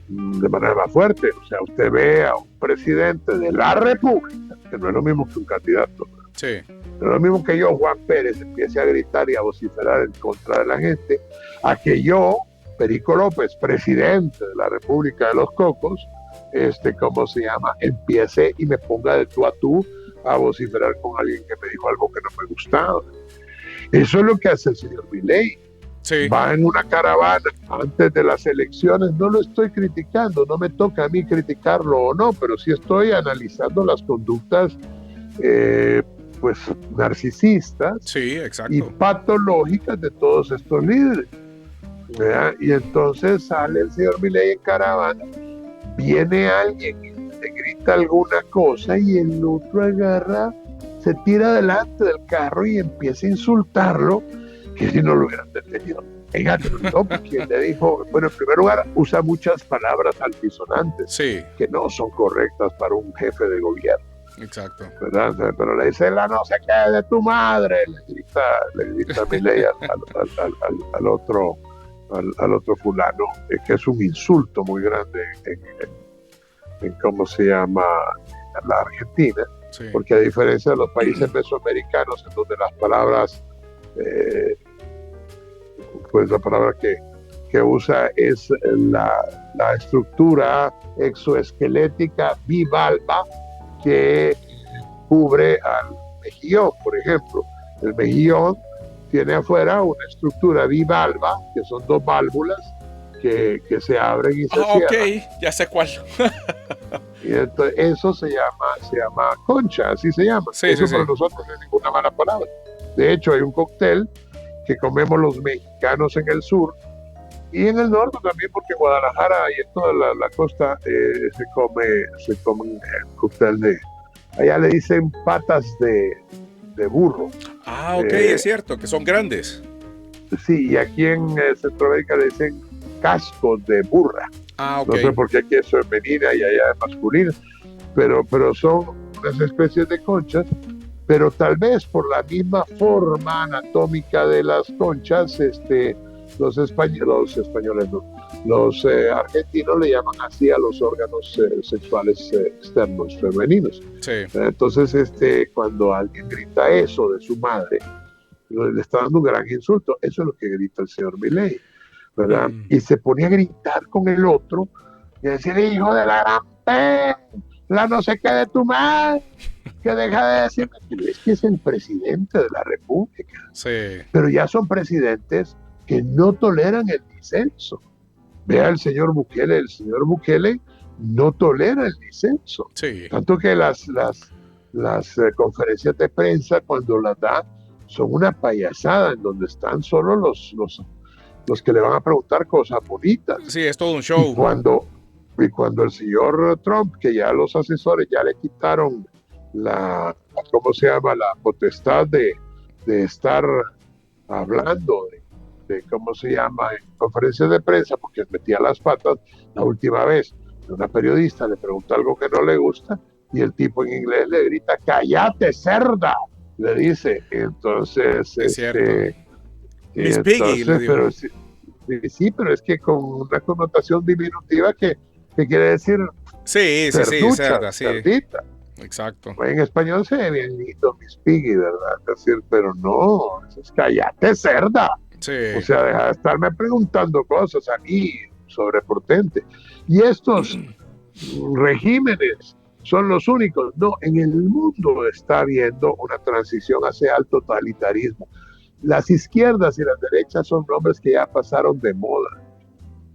de manera más fuerte. O sea, usted ve a un presidente de la República, que no es lo mismo que un candidato. Sí. No es lo mismo que yo, Juan Pérez, empiece a gritar y a vociferar en contra de la gente, a que yo, Perico López, presidente de la República de los Cocos, ¿cómo se llama? Empiece y me ponga de tú a tú a vociferar con alguien que me dijo algo que no me gustaba. Eso es lo que hace el señor Milei. Sí. Va en una caravana antes de las elecciones. No lo estoy criticando, no me toca a mí criticarlo o no, pero sí estoy analizando las conductas pues narcisistas, sí, exacto, y patológicas de todos estos líderes, ¿verdad? Y entonces sale el señor Milei en caravana, viene alguien y le grita alguna cosa y el otro agarra, se tira delante del carro y empieza a insultarlo, que si no lo hubieran detenido. Fíjate, ¿no? Quien le dijo, bueno, en primer lugar, usa muchas palabras altisonantes, sí, que no son correctas para un jefe de gobierno. Exacto. ¿Verdad? Pero le dice, la no sé qué de tu madre, le grita Milei al otro fulano, que es un insulto muy grande en cómo se llama la Argentina, sí, porque a diferencia de los países mesoamericanos, en donde las palabras, pues la palabra que usa es la estructura exoesquelética bivalva, que cubre al mejillón, por ejemplo. El mejillón tiene afuera una estructura bivalva, que son dos válvulas que se abren y se cierran. Ok, ya sé cuál. Y entonces eso se llama concha, así se llama. Sí, eso sí, para sí. nosotros no es ninguna mala palabra. De hecho, hay un cóctel que comemos los mexicanos en el sur y en el norte también, porque en Guadalajara y en toda la costa se come un cóctel de, allá le dicen patas de burro. Ok, es cierto, que son grandes. Sí, y aquí en Centroamérica le dicen cascos de burra. Ok. No sé por qué aquí es femenina y allá es masculina, pero son unas especies de conchas, pero tal vez por la misma forma anatómica de las conchas, los españoles no, los argentinos le llaman así a los órganos sexuales externos femeninos. Sí. Entonces, cuando alguien grita eso de su madre, le está dando un gran insulto. Eso es lo que grita el señor Milei, ¿verdad? Y se ponía a gritar con el otro y decir, hijo de la gran P, la no sé qué de tu madre, que deja de decir, es que es el presidente de la República. Sí. Pero ya son presidentes que no toleran el disenso. Vea el señor Bukele no tolera el disenso. Sí. Tanto que las conferencias de prensa, cuando las da, son una payasada, en donde están solo los que le van a preguntar cosas bonitas. Sí, es todo un show. Y cuando el señor Trump, que ya los asesores ya le quitaron la potestad de estar hablando de cómo se llama en conferencias de prensa, porque metía las patas, la última vez una periodista le pregunta algo que no le gusta y el tipo en inglés le grita, cállate cerda, le dice. Entonces, Es cierto. Miss Piggy, le entonces, digo. pero sí, sí, pero es que con una connotación diminutiva que quiere decir Sí, sí, sí, cerducha, cerda, sí. cerdita. Exacto. En español se ve bien lindo, Miss Piggy, ¿verdad? Es decir, pero no, es cállate, cerda. Sí. O sea, deja de estarme preguntando cosas a mí, sobrepotente. Y estos regímenes son los únicos. No, en el mundo está habiendo una transición hacia el totalitarismo. Las izquierdas y las derechas son nombres que ya pasaron de moda.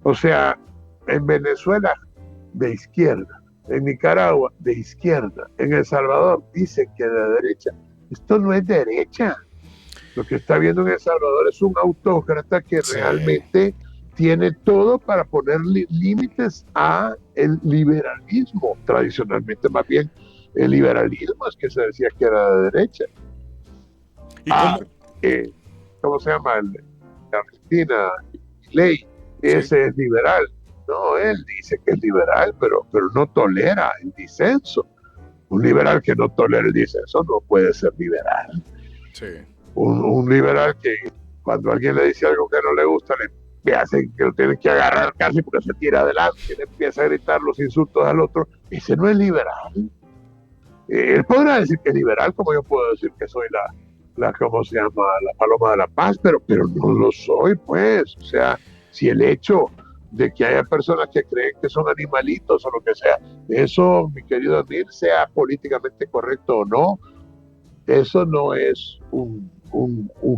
O sea, en Venezuela, de izquierda. En Nicaragua, de izquierda. En El Salvador, dicen que de derecha. Esto no es derecha. Lo que está viendo en El Salvador es un autócrata que Sí. realmente tiene todo para poner límites a el liberalismo. Tradicionalmente, más bien, el liberalismo es que se decía que era de derecha. ¿Y Ah, cómo? ¿cómo se llama? De Argentina, Ley, Sí. ese es liberal. No, él dice que es liberal, pero no tolera el disenso. Un liberal que no tolera el disenso no puede ser liberal. Sí. Un liberal que cuando alguien le dice algo que no le gusta, le hace que lo tiene que agarrar casi porque se tira adelante, le empieza a gritar los insultos al otro. Ese no es liberal. Él podrá decir que es liberal, como yo puedo decir que soy ¿cómo se llama? La paloma de la paz, pero no lo soy, pues. O sea, si el hecho de que haya personas que creen que son animalitos o lo que sea, eso, mi querido Amir, sea políticamente correcto o no, eso no es un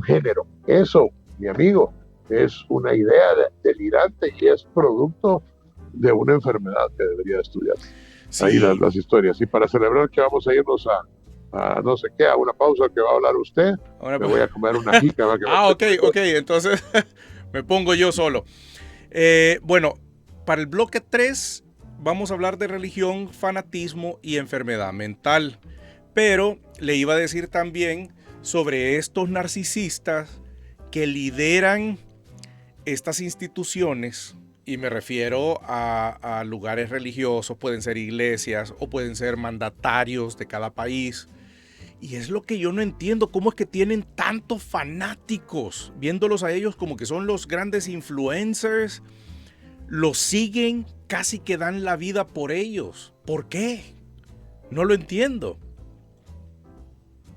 género. Eso, mi amigo, es una idea delirante y es producto de una enfermedad que debería estudiarse. Ahí Sí. las historias. Y para celebrar que vamos a irnos a no sé qué, a una pausa que va a hablar usted, Ahora, me voy a comer una jícama que va a ah, estar ok, muy ok. buena. Entonces me pongo yo solo. Bueno, para el bloque 3 vamos a hablar de religión, fanatismo y enfermedad mental. Pero le iba a decir también sobre estos narcisistas que lideran estas instituciones, y me refiero a lugares religiosos, pueden ser iglesias o pueden ser mandatarios de cada país. Y es lo que yo no entiendo, cómo es que tienen tantos fanáticos, viéndolos a ellos como que son los grandes influencers, los siguen, casi que dan la vida por ellos. ¿Por qué? No lo entiendo.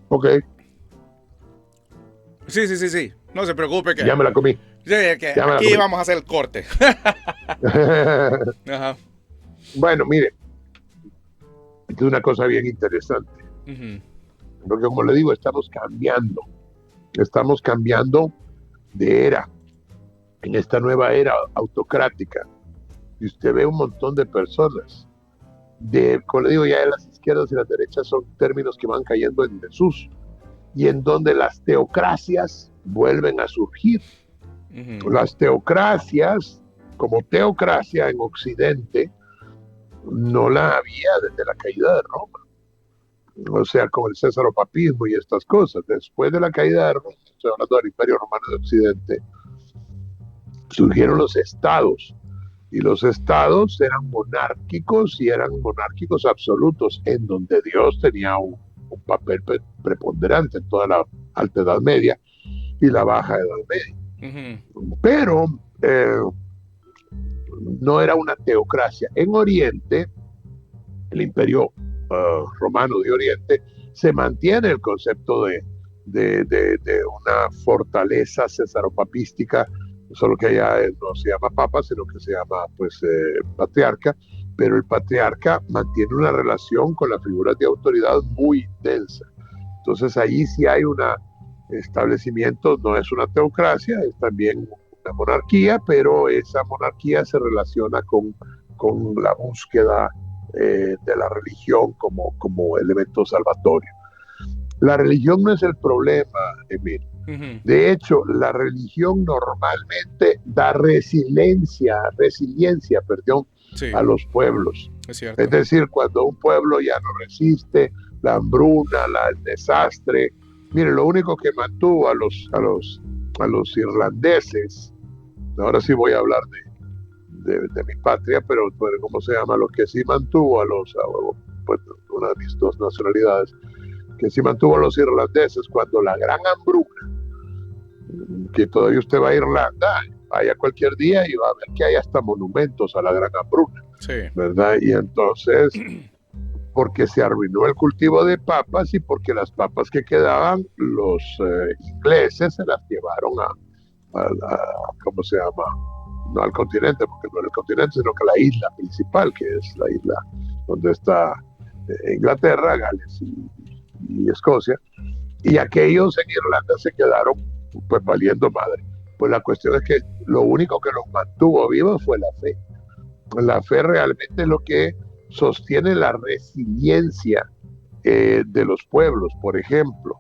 Ok, Sí, sí, sí, sí. No se preocupe que, ya me la comí. sí, que Ya me la aquí comí. vamos a hacer el corte. Ajá. Bueno, mire, es una cosa bien interesante. Uh-huh. Porque como le digo, estamos cambiando de era, en esta nueva era autocrática. Y usted ve un montón de personas, como le digo, ya de las izquierdas y las derechas son términos que van cayendo en desuso, y en donde las teocracias vuelven a surgir. Uh-huh. Las teocracias, como teocracia en Occidente, no la había desde la caída de Roma. O sea, con el césaropapismo y estas cosas. Después de la caída de Roma, estoy hablando del Imperio Romano de Occidente, surgieron los estados. Y los estados eran monárquicos y eran monárquicos absolutos, en donde Dios tenía un papel preponderante en toda la Alta Edad Media y la Baja Edad Media. Uh-huh. Pero no era una teocracia. En Oriente, el Imperio Romano de Oriente, se mantiene el concepto de una fortaleza cesaropapística, solo que allá no se llama papa, sino que se llama pues patriarca, pero el patriarca mantiene una relación con las figuras de autoridad muy intensa. Entonces ahí sí hay un establecimiento, no es una teocracia, es también una monarquía, pero esa monarquía se relaciona con la búsqueda de la religión como elemento salvatorio. La religión no es el problema, Emil. Uh-huh. De hecho, la religión normalmente da resiliencia, Sí, a los pueblos. es cierto. Es decir, cuando un pueblo ya no resiste la hambruna, el desastre. Mire, lo único que mantuvo a los irlandeses, ahora sí voy a hablar de mi patria, pero ¿cómo se llama? Lo que sí mantuvo pues, una de mis dos nacionalidades, que sí mantuvo los irlandeses cuando la gran hambruna, que todavía usted va a Irlanda, vaya cualquier día y va a ver que hay hasta monumentos a la gran hambruna, Sí. ¿verdad? Y entonces, porque se arruinó el cultivo de papas y porque las papas que quedaban, los ingleses se las llevaron ¿cómo se llama? No al continente, porque no era el continente, sino que la isla principal, que es la isla donde está Inglaterra, Gales y Escocia. Y aquellos en Irlanda se quedaron pues valiendo madre. Pues la cuestión es que lo único que los mantuvo vivos fue la fe. La fe realmente es lo que sostiene la resiliencia de los pueblos. Por ejemplo,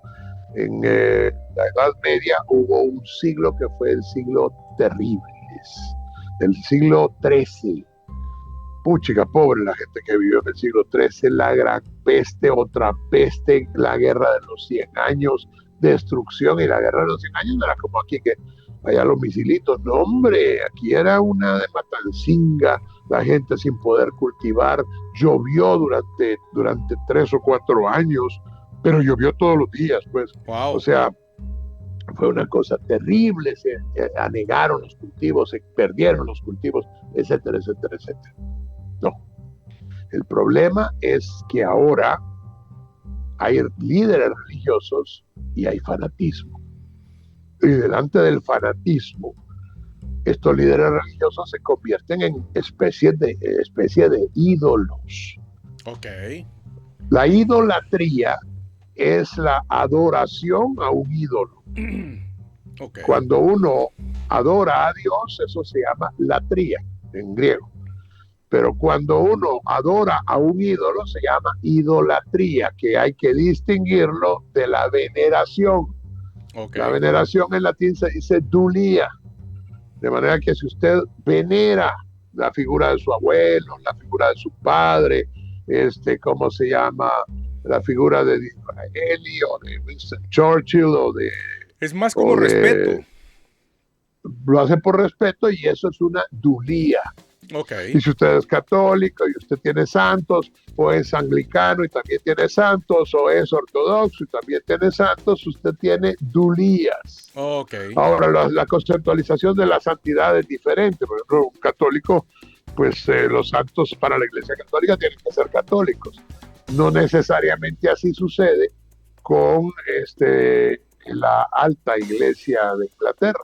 en la Edad Media hubo un siglo que fue el siglo terrible, el siglo XIII. Puchica, pobre la gente que vivió en el siglo XIII, la gran peste, otra peste, la guerra de los 100 años, destrucción, y la guerra de los 100 años no era como aquí que allá los misilitos, no hombre, aquí era una de matancinga, la gente sin poder cultivar, llovió durante 3 o 4 años, pero llovió todos los días, pues, Wow. o sea, fue una cosa terrible, se anegaron los cultivos, se perdieron los cultivos, etcétera, etcétera, etcétera. No, el problema es que ahora hay líderes religiosos y hay fanatismo. Y delante del fanatismo, estos líderes religiosos se convierten en especie de ídolos. Ok. La idolatría es la adoración a un ídolo. Okay. Cuando uno adora a Dios, eso se llama latría en griego. Pero cuando uno adora a un ídolo, se llama idolatría, que hay que distinguirlo de la veneración. Okay. La veneración en latín se dice dulia. De manera que si usted venera la figura de su abuelo, la figura de su padre, ¿cómo se llama? La figura de Disraeli o de Winston Churchill o de... Es más como respeto. Lo hace por respeto y eso es una dulía. Okay. Y si usted es católico y usted tiene santos, o es anglicano y también tiene santos, o es ortodoxo y también tiene santos, usted tiene dulías. Okay. Ahora, la conceptualización de la santidad es diferente. Por ejemplo, un católico, pues los santos para la Iglesia Católica tienen que ser católicos. No necesariamente así sucede con la alta iglesia de Inglaterra,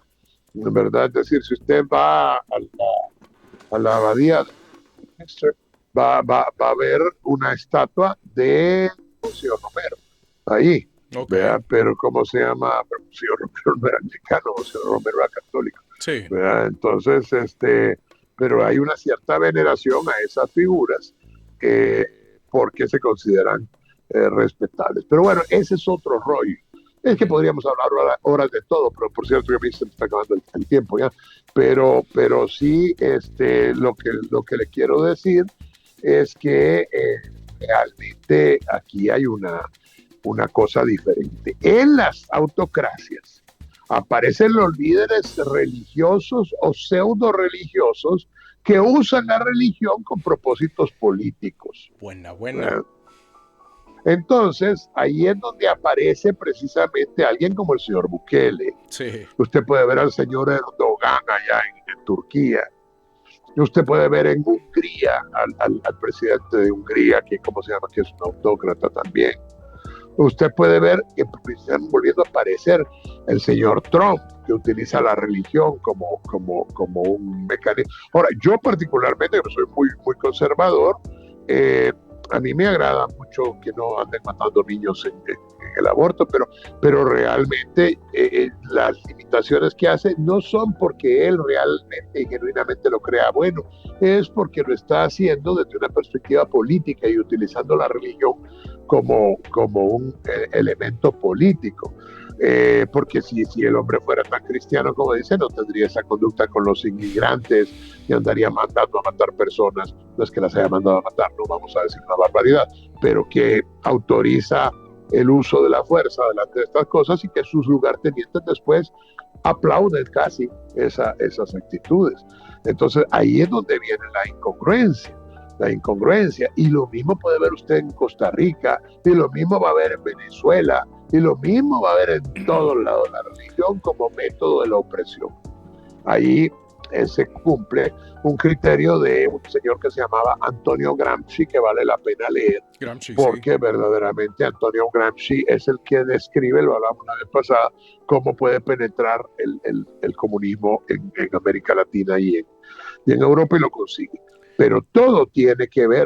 ¿verdad? Es decir, si usted va a la abadía de Westminster, va a ver una estatua de Monseñor Romero ahí. Okay. ¿Verdad? Pero ¿cómo se llama? Monseñor Romero no era anglicano, Monseñor Romero era católico. Sí. ¿Verdad? Entonces, pero hay una cierta veneración a esas figuras porque se consideran respetables. Pero bueno, ese es otro rollo. Es que podríamos hablar horas de todo, pero por cierto que a mí se me está acabando el tiempo ya. Pero sí, lo que le quiero decir es que realmente aquí hay una cosa diferente. En las autocracias aparecen los líderes religiosos o pseudo religiosos que usan la religión con propósitos políticos. Buena. Entonces, ahí es donde aparece precisamente alguien como el señor Bukele. Sí. Usted puede ver al señor Erdogan allá en Turquía. Usted puede ver en Hungría al presidente de Hungría, que ¿cómo se llama? Que es un autócrata también. Usted puede ver que están volviendo a aparecer el señor Trump, que utiliza la religión como un mecanismo. Ahora, yo particularmente, que soy muy conservador, a mí me agrada mucho que no anden matando niños en el aborto, pero realmente las limitaciones que hace no son porque él realmente y genuinamente lo crea bueno, es porque lo está haciendo desde una perspectiva política y utilizando la religión como un elemento político. Porque si el hombre fuera tan cristiano como dice, no tendría esa conducta con los inmigrantes y andaría mandando a matar personas. No es que las haya mandado a matar, no vamos a decir una barbaridad, pero que autoriza el uso de la fuerza delante de estas cosas y que sus lugartenientes después aplauden casi esas actitudes. Entonces ahí es donde viene la incongruencia. la incongruencia. Y lo mismo puede ver usted en Costa Rica, y lo mismo va a ver en Venezuela, y lo mismo va a ver en todos lados, la religión como método de la opresión. Ahí se cumple un criterio de un señor que se llamaba Antonio Gramsci, que vale la pena leer, Gramsci, porque sí. verdaderamente Antonio Gramsci es el que describe, lo hablamos la vez pasada, cómo puede penetrar el comunismo en América Latina y en Europa, y lo consigue. Pero todo tiene que ver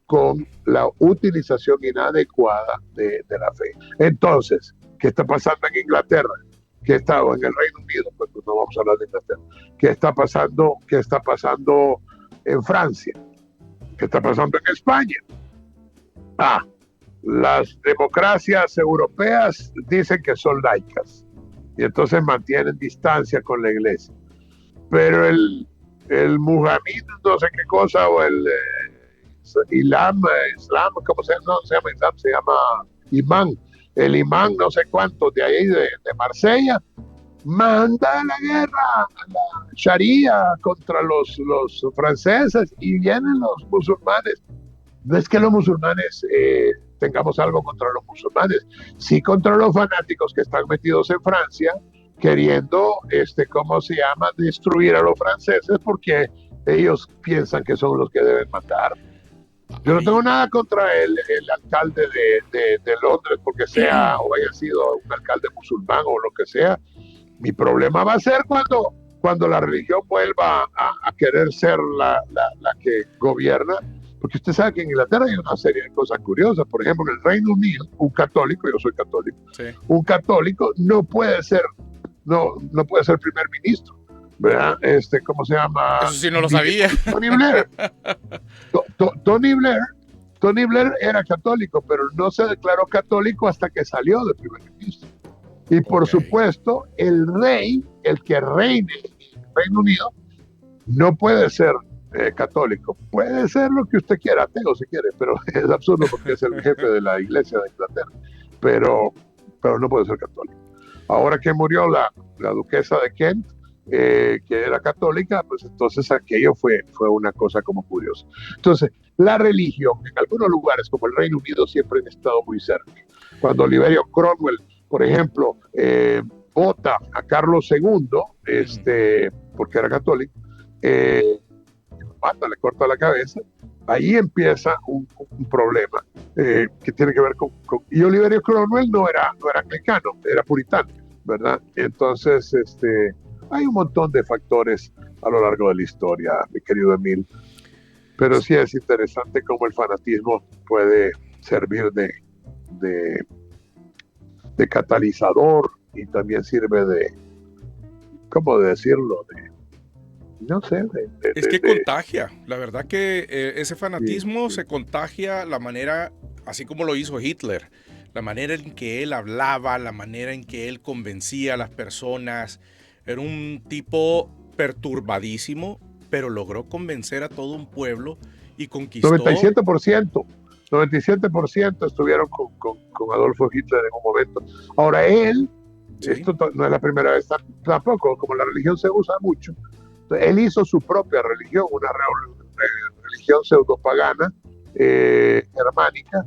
con la utilización inadecuada de la fe. Entonces, ¿qué está pasando en Inglaterra? ¿Qué está en el Reino Unido? Pues no vamos a hablar de Inglaterra. ¿Qué está pasando? ¿Qué está pasando en Francia? ¿Qué está pasando en España? Ah, las democracias europeas dicen que son laicas y entonces mantienen distancia con la iglesia. Pero el Muhammad, no sé qué cosa, o el Islam, ¿cómo se llama? No se llama Islam, se llama imán. El imán, no sé cuántos de ahí, de Marsella, manda la guerra, a la Sharia contra los franceses, y vienen los musulmanes. No es que los musulmanes tengamos algo contra los musulmanes, sí contra los fanáticos que están metidos en Francia, queriendo, ¿cómo se llama?, destruir a los franceses porque ellos piensan que son los que deben matar. Yo no tengo nada contra el alcalde de Londres, porque sea o haya sido un alcalde musulmán o lo que sea. Mi problema va a ser cuando la religión vuelva a querer ser la que gobierna, porque usted sabe que en Inglaterra hay una serie de cosas curiosas. Por ejemplo, en el Reino Unido, un católico, yo soy católico, Sí. un católico no puede ser primer ministro, ¿verdad? ¿Cómo se llama? Eso sí no lo sabía. Tony Blair. Tony Blair era católico, pero no se declaró católico hasta que salió de primer ministro. Y por supuesto, el rey, el que reine en el Reino Unido, no puede ser católico. Puede ser lo que usted quiera, ateo si quiere, pero es absurdo porque es el jefe de la iglesia de Inglaterra. Pero no puede ser católico. Ahora que murió la duquesa de Kent, que era católica, pues entonces aquello fue una cosa como curiosa. Entonces, la religión en algunos lugares como el Reino Unido siempre han estado muy cerca. Cuando Oliverio Cromwell, por ejemplo, vota a Carlos II, porque era católico, mata, le corta la cabeza, ahí empieza un problema que tiene que ver con... Y Oliverio Cromwell no era anglicano, era puritano, ¿verdad? Entonces, hay un montón de factores a lo largo de la historia, mi querido Emil, pero sí es interesante cómo el fanatismo puede servir de catalizador, y también sirve de, ¿cómo decirlo? No sé. Es que contagia. La verdad que ese fanatismo se contagia, la manera, así como lo hizo Hitler, la manera en que él hablaba, la manera en que él convencía a las personas. Era un tipo perturbadísimo, pero logró convencer a todo un pueblo y conquistó... 97% estuvieron con Adolfo Hitler en un momento. Ahora él, sí, esto no es la primera vez tampoco, como la religión se usa mucho, él hizo su propia religión, una religión pseudopagana, germánica,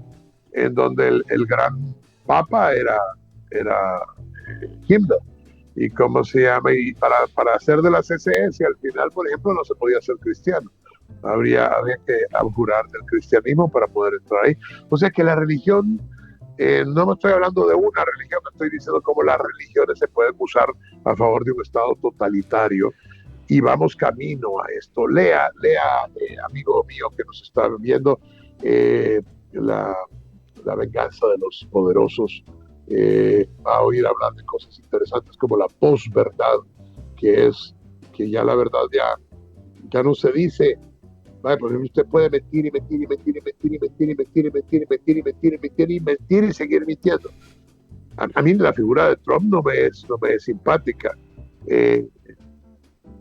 en donde el gran papa era Himmler. Y cómo se llama, y para hacer de la CSS al final, por ejemplo, no se podía ser cristiano. Habría que abjurar del cristianismo para poder entrar ahí. O sea que la religión, no me estoy hablando de una religión, me estoy diciendo cómo las religiones se pueden usar a favor de un Estado totalitario, y vamos camino a esto. Lea, amigo mío que nos está viendo, la venganza de los poderosos. Va a oír hablar de cosas interesantes como la posverdad, que ya la verdad ya no se dice. Vale, por ejemplo, usted puede mentir y mentir y mentir y mentir y mentir y mentir y mentir y mentir y mentir y mentir y mentir y seguir mintiendo. A mí la figura de Trump no me es simpática.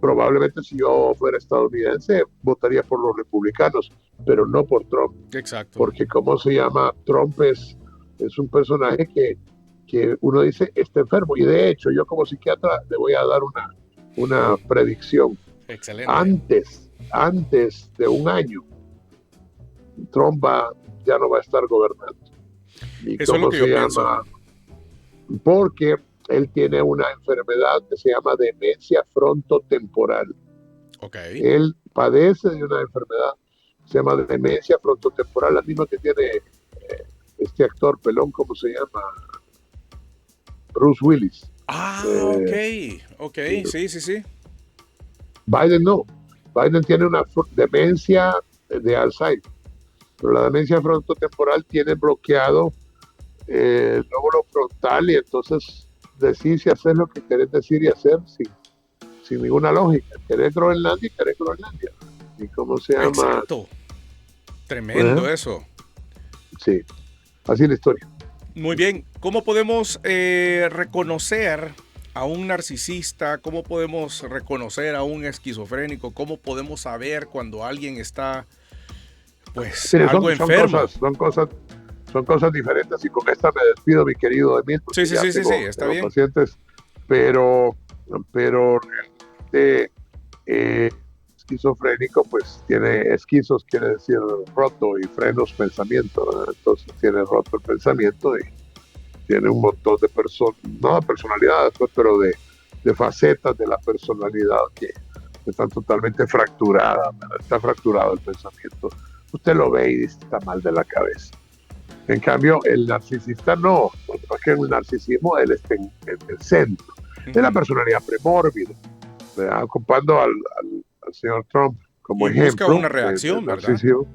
Probablemente si yo fuera estadounidense votaría por los republicanos, pero no por Trump. Exacto. Porque ¿cómo se llama? Trump es un personaje que uno dice está enfermo, y de hecho yo como psiquiatra le voy a dar una predicción. Excelente. Antes de un año Ya no va a estar gobernando. ¿Y Eso es lo cómo que se yo pienso. llama? Porque él tiene una enfermedad que se llama demencia frontotemporal. Ok. Él padece de una enfermedad que se llama demencia frontotemporal, la misma que tiene este actor pelón, ¿cómo se llama? Bruce Willis. Ah, ok. Eh, Ok, sí, sí, sí. Biden no. Biden tiene una demencia de Alzheimer, pero la demencia frontotemporal tiene bloqueado el lóbulo frontal y entonces decís y hacer lo que querés decir y hacer sin ninguna lógica. Querés Groenlandia y querés Groenlandia. ¿Y cómo se llama? Exacto. Tremendo Bueno, eso. sí, así es la historia. Muy bien. ¿Cómo podemos reconocer a un narcisista? ¿Cómo podemos reconocer a un esquizofrénico? ¿Cómo podemos saber cuando alguien está, pues, Mire, algo enfermo? son cosas diferentes y con esta me despido, mi querido Emil, Sí, porque sí, ya sí, sí, sí, está tengo bien. pacientes, pero, pero realmente eh, esquizofrénico, pues tiene esquizos, quiere decir roto y frenos pensamiento, ¿verdad? Entonces tiene roto el pensamiento y tiene un montón de no de personalidades, pues, pero de facetas de la personalidad que están totalmente fracturadas, ¿verdad? Está fracturado el pensamiento. Usted lo ve y dice, está mal de la cabeza. En cambio, el narcisista no, porque en el narcisismo él está en el centro. Es la Ujú. personalidad premórbida, ¿verdad? Ocupando al señor Trump como Y busca ejemplo una de reacción, ¿verdad? narcisismo.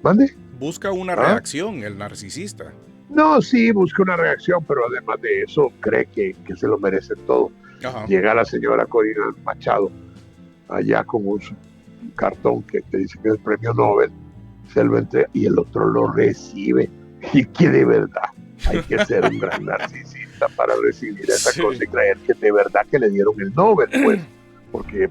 ¿Mande? Busca una ¿Ah? reacción el narcisista. No, sí, busca una reacción, pero además de eso cree que se lo merece todo. Ajá. Llega la señora Corina Machado allá con un cartón que dice que es el premio Nobel, se lo entrega y el otro lo recibe. Y que de verdad hay que ser un gran narcisista para recibir esa cosa Sí. y creer que de verdad que le dieron el Nobel, pues.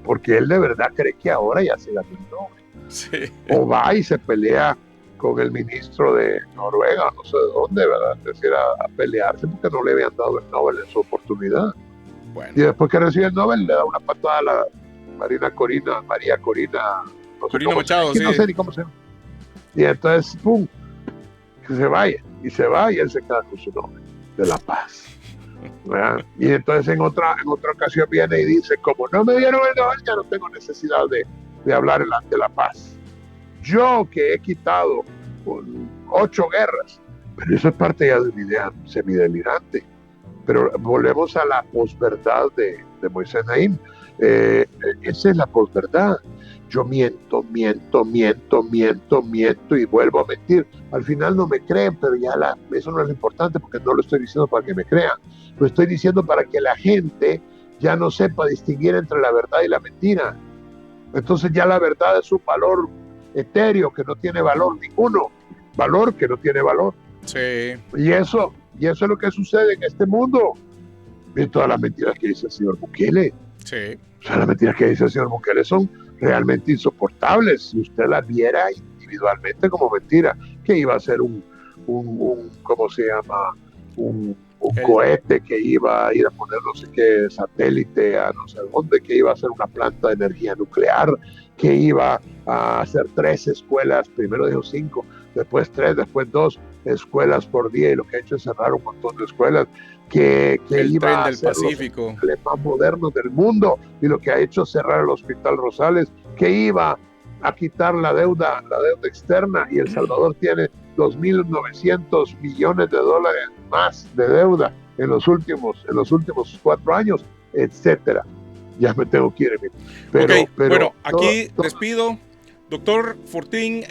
Porque él de verdad cree que ahora ya se ganó el Nobel. Sí. O va y se pelea con el ministro de Noruega, no sé de dónde, ¿verdad? Es decir, a pelearse porque no le habían dado el Nobel en su oportunidad. Y Bueno. después que recibe el Nobel le da una patada a la María Corina, no sé Corina cómo se llama, Machado, aquí no sí. sé ni cómo se llama. Y entonces, ¡pum!, que se vaya. Y se va y él se queda con su Nobel de la paz. ¿Verdad? Y entonces en otra ocasión viene y dice, como no me dieron el Nobel, ya no tengo necesidad de hablar de la paz. Yo que he quitado 8 guerras, pero eso es parte ya de una idea semidelirante. Pero volvemos a la posverdad de Moisés Naim. Esa es la posverdad. Yo miento y vuelvo a mentir. Al final no me creen, pero eso no es lo importante porque no lo estoy diciendo para que me crean. Lo estoy diciendo para que la gente ya no sepa distinguir entre la verdad y la mentira. Entonces ya la verdad es un valor etéreo que no tiene valor ninguno. Valor que no tiene valor. Sí. Y eso es lo que sucede en este mundo. Y todas las mentiras que dice el señor Bukele. Sí. O sea, las mentiras que dice el señor Bukele son realmente insoportables. Si usted las viera individualmente como mentira, que iba a ser ¿cómo se llama? Un El, cohete que iba a ir a poner no sé qué satélite a no sé dónde, que iba a hacer una planta de energía nuclear, que iba a hacer 3 escuelas, primero dijo 5, después 3, después 2 escuelas por día, y lo que ha hecho es cerrar un montón de escuelas, que el tren iba a del hacer los Pacífico. hospitales más modernos del mundo, y lo que ha hecho es cerrar el Hospital Rosales, que iba a quitar la deuda externa, y El Salvador tiene 2.900 millones de dólares más de deuda en los últimos 4 años, etcétera. Ya me tengo que ir, Ok, pero bueno, aquí despido. Doctor Fortín,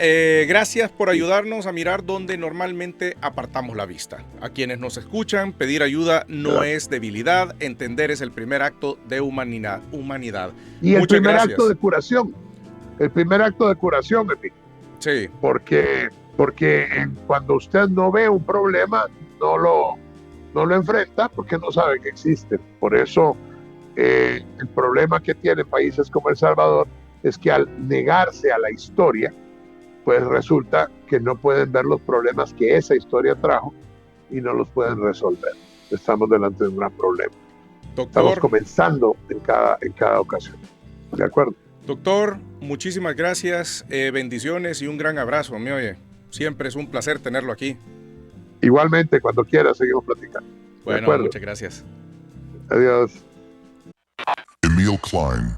gracias por ayudarnos a mirar donde normalmente apartamos la vista. A quienes nos escuchan, pedir ayuda no es debilidad, entender es el primer acto de humanidad. Y Muchas gracias. El primer acto de curación, Sí. porque cuando usted no ve un problema, no lo enfrenta porque no sabe que existe. Por eso el problema que tienen países como El Salvador es que al negarse a la historia, pues resulta que no pueden ver los problemas que esa historia trajo y no los pueden resolver. Estamos delante de un gran problema. Estamos Doctor, comenzando en cada ocasión. ¿De acuerdo? Doctor, muchísimas gracias, bendiciones y un gran abrazo, ¿me oye? Siempre es un placer tenerlo aquí. Igualmente, cuando quiera, seguimos platicando. Bueno, muchas gracias. Adiós. Emil Klein.